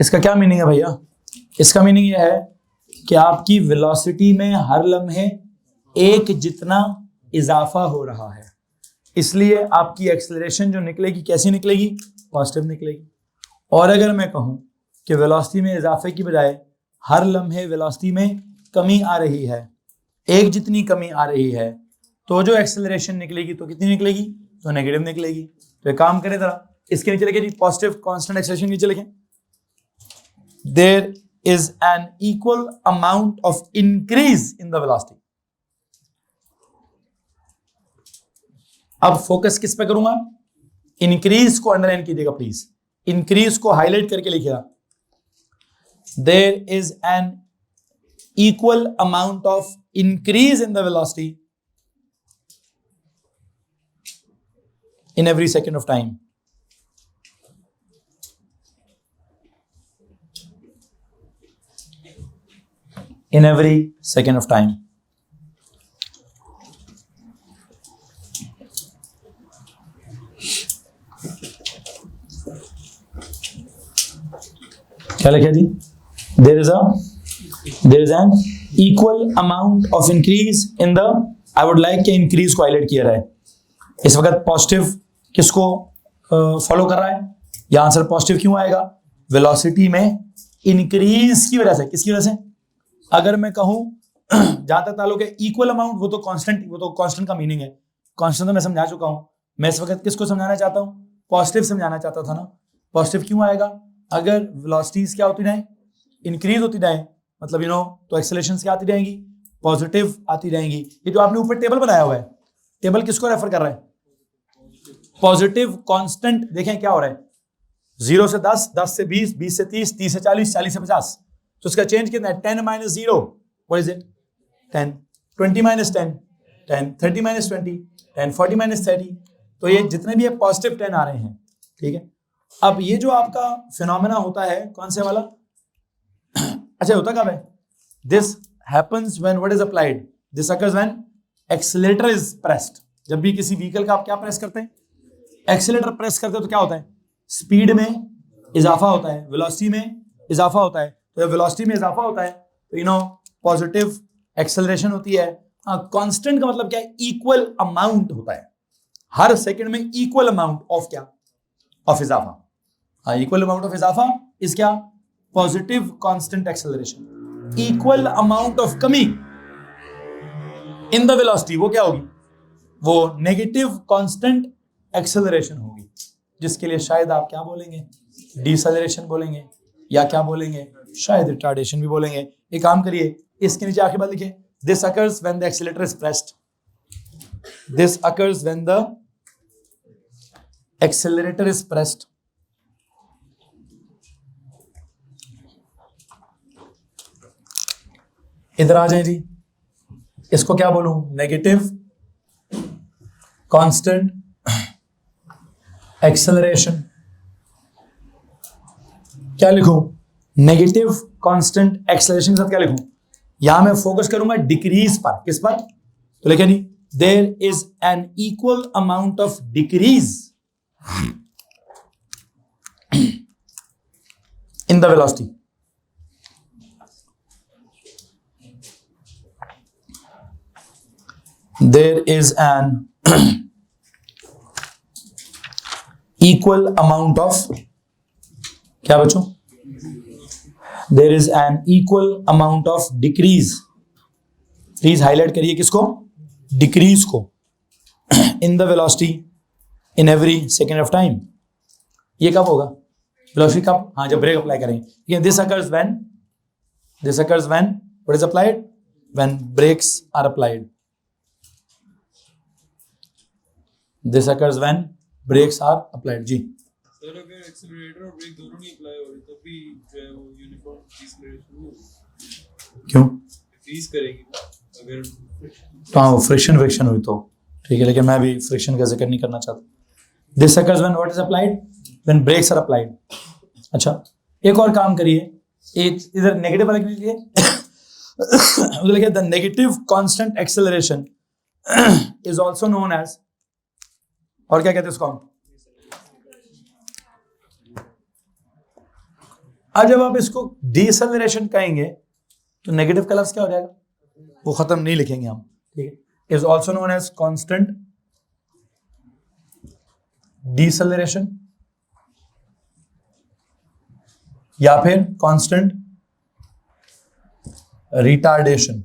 इसका क्या मीनिंग है भैया, इसका मीनिंग यह है कि आपकी वेलोसिटी में हर लम्हे 1 जितना इजाफा हो रहा है, इसलिए आपकी एक्सेलरेशन जो निकलेगी कैसी निकलेगी, पॉजिटिव निकलेगी। और अगर मैं कहूं कि वेलोसिटी में इजाफे की बजाय हर लम्हे वेलोसिटी में कमी आ रही है, 1 जितनी कमी आ रही है, तो जो एक्सेलरेशन निकलेगी तो कितनी निकलेगी, तो नेगेटिव निकलेगी। तो एक काम करें जरा, इसके नीचे लिखे जी पॉजिटिव कांस्टेंट एक्सेलरेशन, नीचे लिखें there is an equal amount of increase in the velocity. अब फोकस किस पे करूंगा, इंक्रीज को अंडरलाइन कीजिएगा प्लीज, इंक्रीज को हाईलाइट करके लिखिएगा। There is an equal amount of increase in the velocity in every second of time. In every second of time. क्या लिखा जी, there is an equal amount of increase in the, I would like के increase को highlight किया रहा है। इस वक्त positive किसको फॉलो कर रहा है, यह आंसर पॉजिटिव क्यों आएगा, वेलोसिटी में इंक्रीज की वजह से। किसकी वजह से, अगर मैं कहूं जहां तक ताल्लुक है इक्वल अमाउंट, वो तो कांस्टेंट का मीनिंग है, कांस्टेंट तो मैं समझा चुका हूं। मैं इस वक्त किसको समझाना चाहता हूं, पॉजिटिव समझाना चाहता था ना। पॉजिटिव क्यों आएगा, अगर वेलोसिटीज क्या होती जाए, इंक्रीज होती जाए, मतलब तो एक्सेलरेशन क्या आती जाएंगी, पॉजिटिव आती जाएंगी। ये जो आपने ऊपर टेबल बनाया हुआ है, टेबल किसको रेफर कर रहा है, पॉजिटिव कांस्टेंट। देखें क्या हो रहा है, 0 से 10, 10 से 20, 20 से 30, 30 से 40, 40 से 50, तो इसका चेंज कितना है, 10 - 0, व्हाट इज इट, 10, 20 - 10, 10, 30 - 20, 10, 40 - 30, तो ये जितने भी पॉजिटिव 10 आ रहे हैं, ठीक है। अब ये जो आपका फिनोमेना होता है, कौन से वाला, अच्छा होता कब है, this happens when what is applied, this occurs when accelerator is pressed. जब भी किसी व्हीकल का आप क्या प्रेस करते हैं, एक्सीलरेटर प्रेस करते हैं, तो क्या होता है, स्पीड में इजाफा होता है, वेलोसिटी में इजाफा होता है। तो जब वेलोसिटी में इजाफा होता है तो पॉजिटिव एक्सेलरेशन होती है, कांस्टेंट का मतलब क्या है? इक्वल अमाउंट होता है, हर सेकंड में इक्वल अमाउंट ऑफ क्या? ऑफ इजाफा। इक्वल अमाउंट ऑफ इजाफा इज क्या? Positive constant acceleration. Equal amount of कमी इन द वेलोसिटी, वो क्या होगी? वो नेगेटिव कांस्टेंट एक्सेलरेशन होगी, जिसके लिए शायद आप क्या बोलेंगे? डिसेलरेशन बोलेंगे, या क्या बोलेंगे? शायद रिटार्डेशन भी बोलेंगे। एक काम करिए, इसके नीचे आखिरी बात लिखिए, this occurs when the accelerator is pressed. This occurs when the accelerator is pressed. इधर आ जाए जी, इसको क्या बोलूं? Negative constant acceleration. क्या लिखूं? नेगेटिव कांस्टेंट एक्सेलरेशन के साथ क्या लिखूं? यहां मैं फोकस करूंगा डिक्रीज पर। किस पर? तो लिखे नहीं, there is an equal amount of decrease in the velocity. There is an equal amount of क्या बच्चों? There is an equal amount of decrease. Please highlight करिए किसको? डिक्रीज को। In the velocity in every second of time. ये कब होगा? Velocity कब? हाँ, जब ब्रेक अप्लाई करेंगे। This occurs when what is applied? When brakes are applied. This occurs when brakes are applied. Ji sir, अगर एक्सीलरेटर और ब्रेक दोनों नहीं अप्लाई हो रहे तब भी जो है वो यूनिफॉर्म डिसेलरेशन होगी। क्यों? फ्रीज करेगी ना अगर तो हाँ, फ्रिक्शन हुई तो ठीक है, लेकिन मैं भी फ्रिक्शन का जिक्र नहीं करना चाहता। This occurs when what is applied? When brakes are applied. अच्छा, एक और काम करिए, एक इधर नेगेटिव वाला लीजिए, उधर लिखिए the negative constant acceleration is also known as, और क्या कहते हैं उसको हम? आज जब आप इसको डिसेलरेशन कहेंगे तो नेगेटिव का लफ्ज क्या हो जाएगा? वो खत्म नहीं लिखेंगे हम, ठीक है। Is also known as constant deceleration या फिर कांस्टेंट रिटार्डेशन।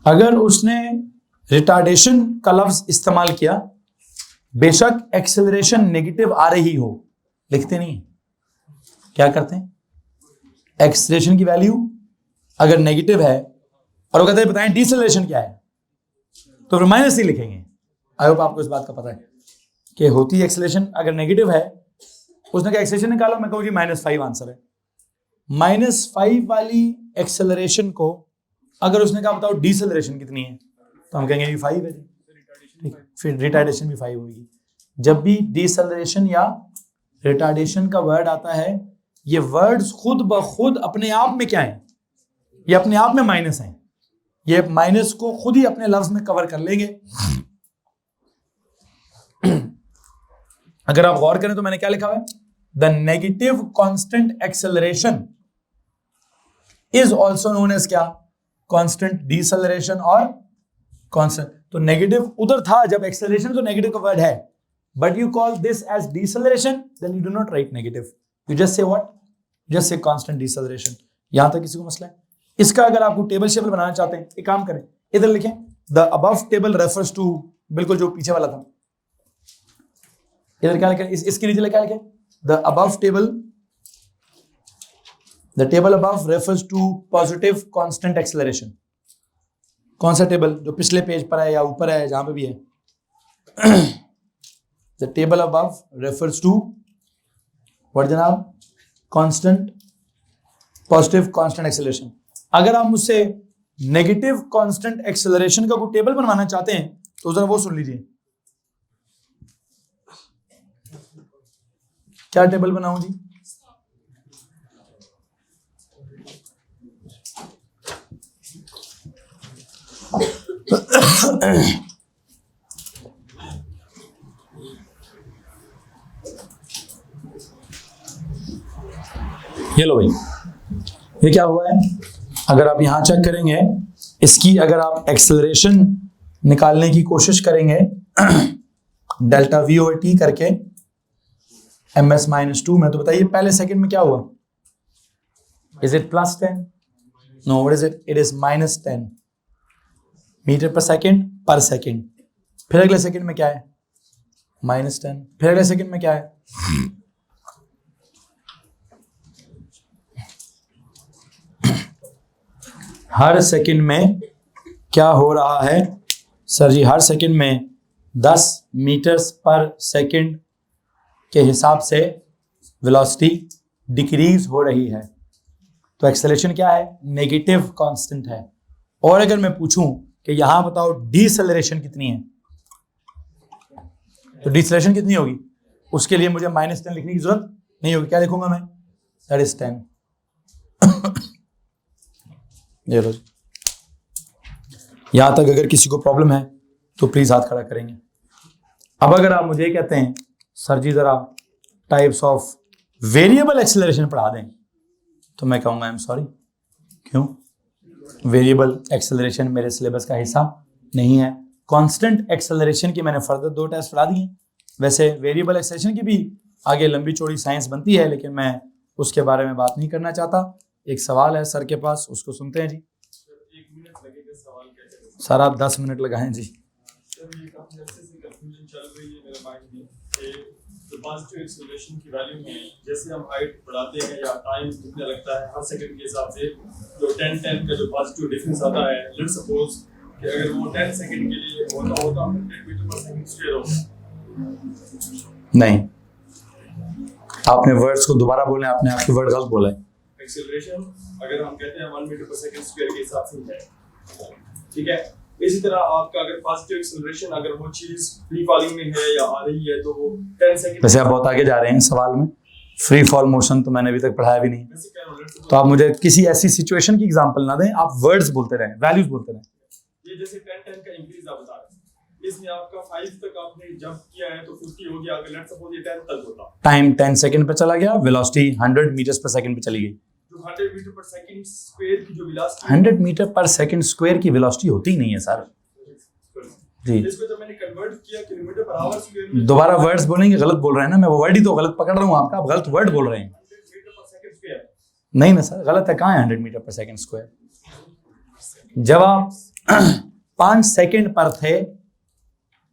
अगर उसने रिटार्डेशन का लफ्ज इस्तेमाल किया, बेशक एक्सेलरेशन नेगेटिव आ रही हो, लिखते नहीं, क्या करते हैं? एक्सेलरेशन की वैल्यू अगर नेगेटिव है और वो कहते हैं बताएं डिसेलरेशन क्या है, तो फिर माइनस ही लिखेंगे। आई होप आपको इस बात का पता है कि होती एक्सेलरेशन अगर नेगेटिव है, उसने कहा एक्सेलरेशन निकालो, मैं कहूँ जी -5 आंसर है। -5 वाली एक्सेलरेशन को अगर उसने कहा बताओ डिसेलरेशन कितनी है, तो हम कहेंगे ये 5 है, ठीक, फिर रिटार्डेशन भी 5 होगी। जब भी डिसेलरेशन या रिटार्डेशन का वर्ड आता है, ये वर्ड्स खुद ब खुद अपने आप में क्या है? ये अपने आप में माइनस हैं। ये माइनस को खुद ही अपने लफ्ज में कवर कर लेंगे। अगर आप गौर करें तो मैंने क्या लिखा हुआ है? The negative constant acceleration is also known as क्या? कांस्टेंट डिसेलरेशन और कांस्टेंट। तो नेगेटिव उधर था जब एक्सेलरेशन तो नेगेटिव का वर्ड है, but you call this as deceleration, then you do not write negative, you just say what? Just say constant deceleration. यहां तक किसी को मसला है? इसका अगर आपको टेबल शेबल बनाना चाहते हैं, एक काम करें, इधर लिखें the above table refers to, बिल्कुल जो पीछे वाला था, इधर क्या लिखें? इसके नीचे क्या लिखें? The above table, the table above refers to positive constant acceleration. कौन सा टेबल? जो पिछले पेज पर है या ऊपर है, जहां पे भी है। The table above refers to what जनाब? Constant, positive constant acceleration. अगर आप मुझसे नेगेटिव कांस्टेंट एक्सेलरेशन का कोई टेबल बनवाना चाहते हैं तो जरा वो सुन लीजिए। क्या टेबल बनाऊं जी? ये लो भाई, ये क्या हुआ है? अगर आप यहाँ चेक करेंगे, इसकी अगर आप एक्सेलरेशन निकालने की कोशिश करेंगे डेल्टा वी ओवर टी करके ms-2 में, तो बताइए पहले सेकंड में क्या हुआ? Is it +10? No, what is it? It is -10 metre per second. फिर अगले सेकंड में क्या है? -10। फिर अगले सेकंड में क्या है? हर सेकंड में क्या हो रहा है सर जी? हर सेकंड में 10 मीटर्स पर सेकंड के हिसाब से वेलोसिटी डिक्रीज हो रही है। तो एक्सेलरेशन क्या है? नेगेटिव कांस्टेंट है। और अगर मैं पूछूं कि यहां बताओ डीसेलरेशन कितनी है, तो डीसेलरेशन कितनी होगी? उसके लिए मुझे -10 लिखने की जरूरत नहीं होगी। क्या लिखूंगा मैं? That is 10। ये लो, यहां तक अगर किसी को प्रॉब्लम है तो प्लीज हाथ खड़ा करेंगे। अब अगर आप मुझे कहते हैं सर जी जरा टाइप्स ऑफ वेरिएबल एक्सेलरेशन पढ़ा दें, तो मैं कहूंगा आई एम सॉरी। क्यों? वेरिएबल एक्सेलरेशन मेरे सिलेबस का हिस्सा नहीं है। कांस्टेंट एक्सेलरेशन की मैंने फर्दर 2 टेस्ट पढ़ा दिए। वैसे वेरिएबल एक्सेलरेशन की भी आगे लंबी चौड़ी साइंस बनती है, लेकिन मैं उसके बारे में बात नहीं करना चाहता। एक सवाल है सर के पास, उसको सुनते हैं जी। 1 मिनट लगेगा, सवाल क्या करें? सर आप 10 मिनट लगाएं जी। सर ये काफी अच्छे से कंफ्यूजन चल रही है मेरे माइंड में कि जो पॉजिटिव एक्सेलरेशन की वैल्यू में जैसे हम हाइट बढ़ाते हैं या टाइम कितना लगता है हर सेकंड के हिसाब से, जो 10 का जो पॉजिटिव डिफरेंस आता है, लेट्स सपोज कि अगर वो 10 सेकंड के लिए होता 100 मीटर पर सेकंड स्क्वायर होगा। नहीं, आपने वर्ड्स को दोबारा बोले, आपने आपके वर्ड गलत बोला है। एक्सेलरेशन अगर हम कहते हैं 1 मीटर पर सेकंड स्क्वायर के हिसाब से है, ठीक है। इसी तरह आपका अगर पॉजिटिव एक्सेलरेशन अगर वो चीज फ्री फॉलिंग में है या आ रही है तो वो 10 सेकंड। वैसे आप बहुत आगे जा रहे हैं सवाल में। फ्री फॉल मोशन तो मैंने अभी तक पढ़ाया भी नहीं। तो आप मुझे किसी ऐसी सिचुएशन की एग्जांपल ना दें, आप वर्ड्स बोलते रहें, वैल्यूज बोलते रहें। ये जैसे 10 का इंक्रीज आप बता रहे हैं, इसमें आपका 5 तक आपने जंप किया है तो 50 हो गया। अगर लेट्स सपोज ये 10 तक होता, टाइम 10 सेकंड पे चला गया, वेलोसिटी 100 मीटर्स पर सेकंड पे चली गई। जो 100 मीटर पर सेकंड स्क्वायर की जो velocity 100 metre per second square की वेलोसिटी होती ही नहीं है सर जी। इसको जब मैंने कन्वर्ट किया किलोमीटर पर आवर स्क्वायर में, दोबारा वर्ड्स बोलेंगे, गलत बोल रहे हैं ना। मैं वो वर्ड ही तो गलत पकड़ रहा हूँ आपका, आप गलत वर्ड बोल रहे हैं। 100 मीटर पर सेकंड स्क्वायर नहीं ना सर, गलत है। कहाँ है 100 मीटर पर सेकंड स्क्वायर? जब आप 5 सेकंड पर थे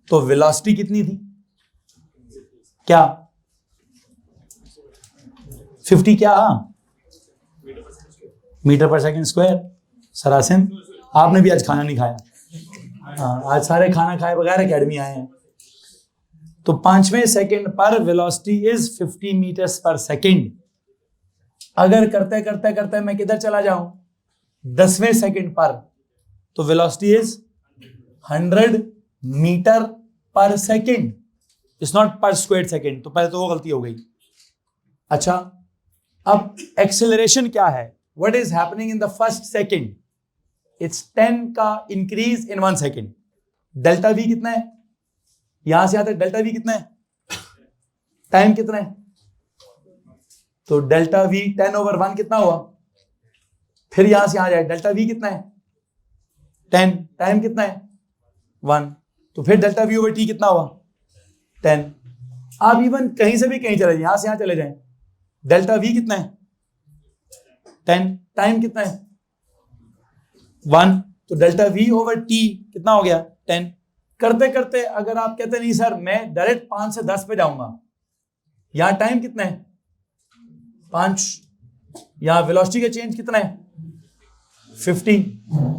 तो वेलोसिटी कितनी थी? क्या 50 क्या? Metre per second square. सरासिन आपने भी आज खाना नहीं खाया। हाँ, आज सारे खाना खाए बगैर एकेडमी आए हैं। तो 5वें सेकंड पर वेलोसिटी इज 50 मीटर्स पर सेकंड। अगर करते करते करते मैं किधर चला जाऊं 10वें सेकंड पर, तो velocity is 100 metre per second. It's not पर स्क्वायर सेकंड। तो पहले तो वो गलती हो गई। अच्छा, अब एक्सेलरेशन क्या है? What is happening in the first second? It's 10 का increase in 1 second. Delta we कितना है? यहां से यहां तक डेल्टा वी कितना है? टाइम कितना है? तो डेल्टा वी 10/1 कितना हुआ? फिर यहां से यहां जाए, डेल्टा वी कितना है? 10। टाइम कितना है? 1। तो फिर डेल्टा वी ओवर टी कितना हुआ? 10। आप इवन कहीं से भी कहीं चले जाए, यहां से यहां चले जाएं, डेल्टा वी कितना है? 10। टाइम कितना है? 1। तो डेल्टा वी ओवर टी कितना हो गया? 10। करते करते अगर आप कहते नहीं सर मैं डायरेक्ट 5 से 10 पे जाऊंगा, यहां टाइम कितना है? 5। यहां वेलोसिटी का चेंज कितना है? 50।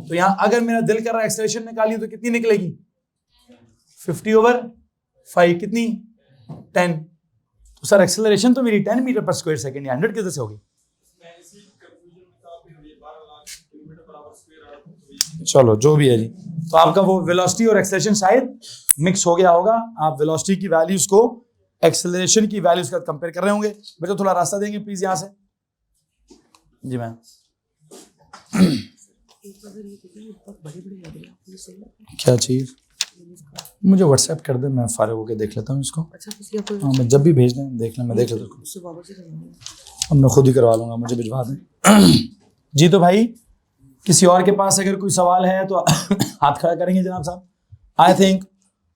तो यहां अगर मेरा दिल कर रहा है एक्सेलरेशन निकालिए तो कितनी निकलेगी? 50/5 कितनी? 10। तो सर एक्सेलरेशन तो मेरी 10 मीटर पर स्क्वायर सेकंड या 100 किधर से होगी? चलो जो भी है जी। तो आपका वो वेलोसिटी और एक्सेलरेशन शायद मिक्स हो गया होगा। आप वेलोसिटी की वैल्यूज को एक्सेलरेशन की वैल्यूज का कंपेयर कर रहे होंगे। बेटा थोड़ा रास्ता देंगे प्लीज यहां से। जी मैम। क्या चीज? मुझे व्हाट्सएप कर दे, मैं फारिग होकर देख लेता हूँ इसको। हाँ, मैं जब भी भेज दें देख लें, मैं देख लेता हूँ। अब मैं खुद ही करवा लूंगा, मुझे भिजवा दें। जी तो भाई किसी और के पास अगर कोई सवाल है तो हाथ खड़ा करेंगे जनाब साहब। आई थिंक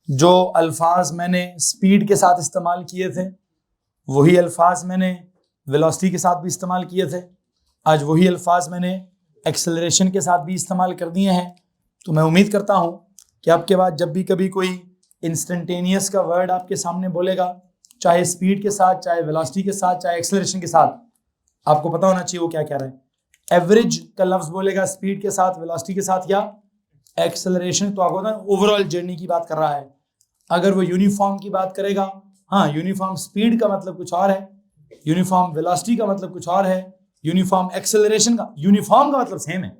जो अल्फाज मैंने स्पीड के साथ इस्तेमाल किए थे वही अल्फाज मैंने वेलोसिटी के साथ भी इस्तेमाल किए थे, आज वही अल्फाज मैंने एक्सेलरेशन के साथ भी इस्तेमाल कर दिए हैं। तो मैं उम्मीद करता हूँ कि आपके बाद जब भी कभी कोई इंस्टेंटेनियस का वर्ड आपके सामने बोलेगा, चाहे स्पीड के साथ, चाहे वेलोसिटी के साथ, चाहे एक्सेलरेशन के साथ, आपको पता होना चाहिए वो क्या कह रहा है। एवरेज का लफ्ज बोलेगा स्पीड के साथ, वेलोसिटी के साथ या एक्सेलरेशन, तो आपको ओवरऑल जर्नी की बात कर रहा है। अगर वो यूनिफॉर्म की बात करेगा, हाँ यूनिफॉर्म स्पीड का मतलब कुछ और है, यूनिफॉर्म वेलोसिटी का मतलब कुछ और है, यूनिफॉर्म एक्सेलरेशन का, यूनिफॉर्म का मतलब सेम है।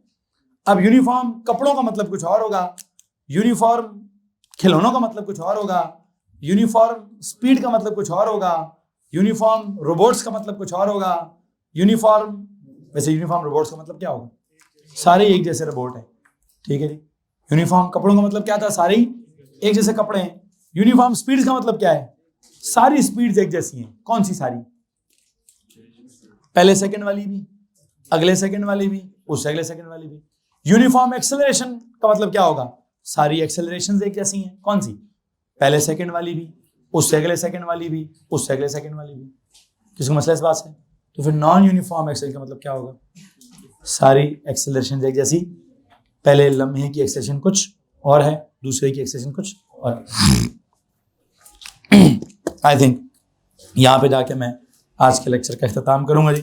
अब यूनिफॉर्म कपड़ों का मतलब कुछ और होगा, यूनिफॉर्म खिलौनों का मतलब कुछ और होगा, यूनिफॉर्म स्पीड का मतलब कुछ और होगा, यूनिफॉर्म रोबोट्स का मतलब कुछ और होगा, यूनिफॉर्म, वैसे यूनिफॉर्म रोबोट्स का मतलब क्या होगा, सारे एक जैसे रोबोट है, ठीक है जी। यूनिफॉर्म कपड़ों का मतलब क्या था, सारे एक जैसे कपड़े हैं। यूनिफॉर्म स्पीड का मतलब क्या है, सारी स्पीड्स एक जैसी हैं। कौन सी सारी, पहले सेकंड वाली भी, अगले सेकंड वाली भी, उससे अगले सेकंड वाली भी। यूनिफॉर्म एक्सेलरेशन का मतलब क्या होगा, सारी एक्सेलरेशंस एक जैसी हैं। कौन सी, पहले सेकंड वाली भी, उससे अगले सेकंड वाली भी, उससे अगले सेकंड वाली भी। किसको मसला इस बात से? तो फिर नॉन यूनिफॉर्म एक्सेलरेशन का मतलब क्या होगा, सारी एक्सेलरेशन एक जैसी, पहले लम्हे की एक्सेलरेशन कुछ और है, दूसरे की एक्सेलरेशन कुछ और। आई थिंक यहाँ पे जाके मैं आज के लेक्चर का इख्तिताम करूंगा जी।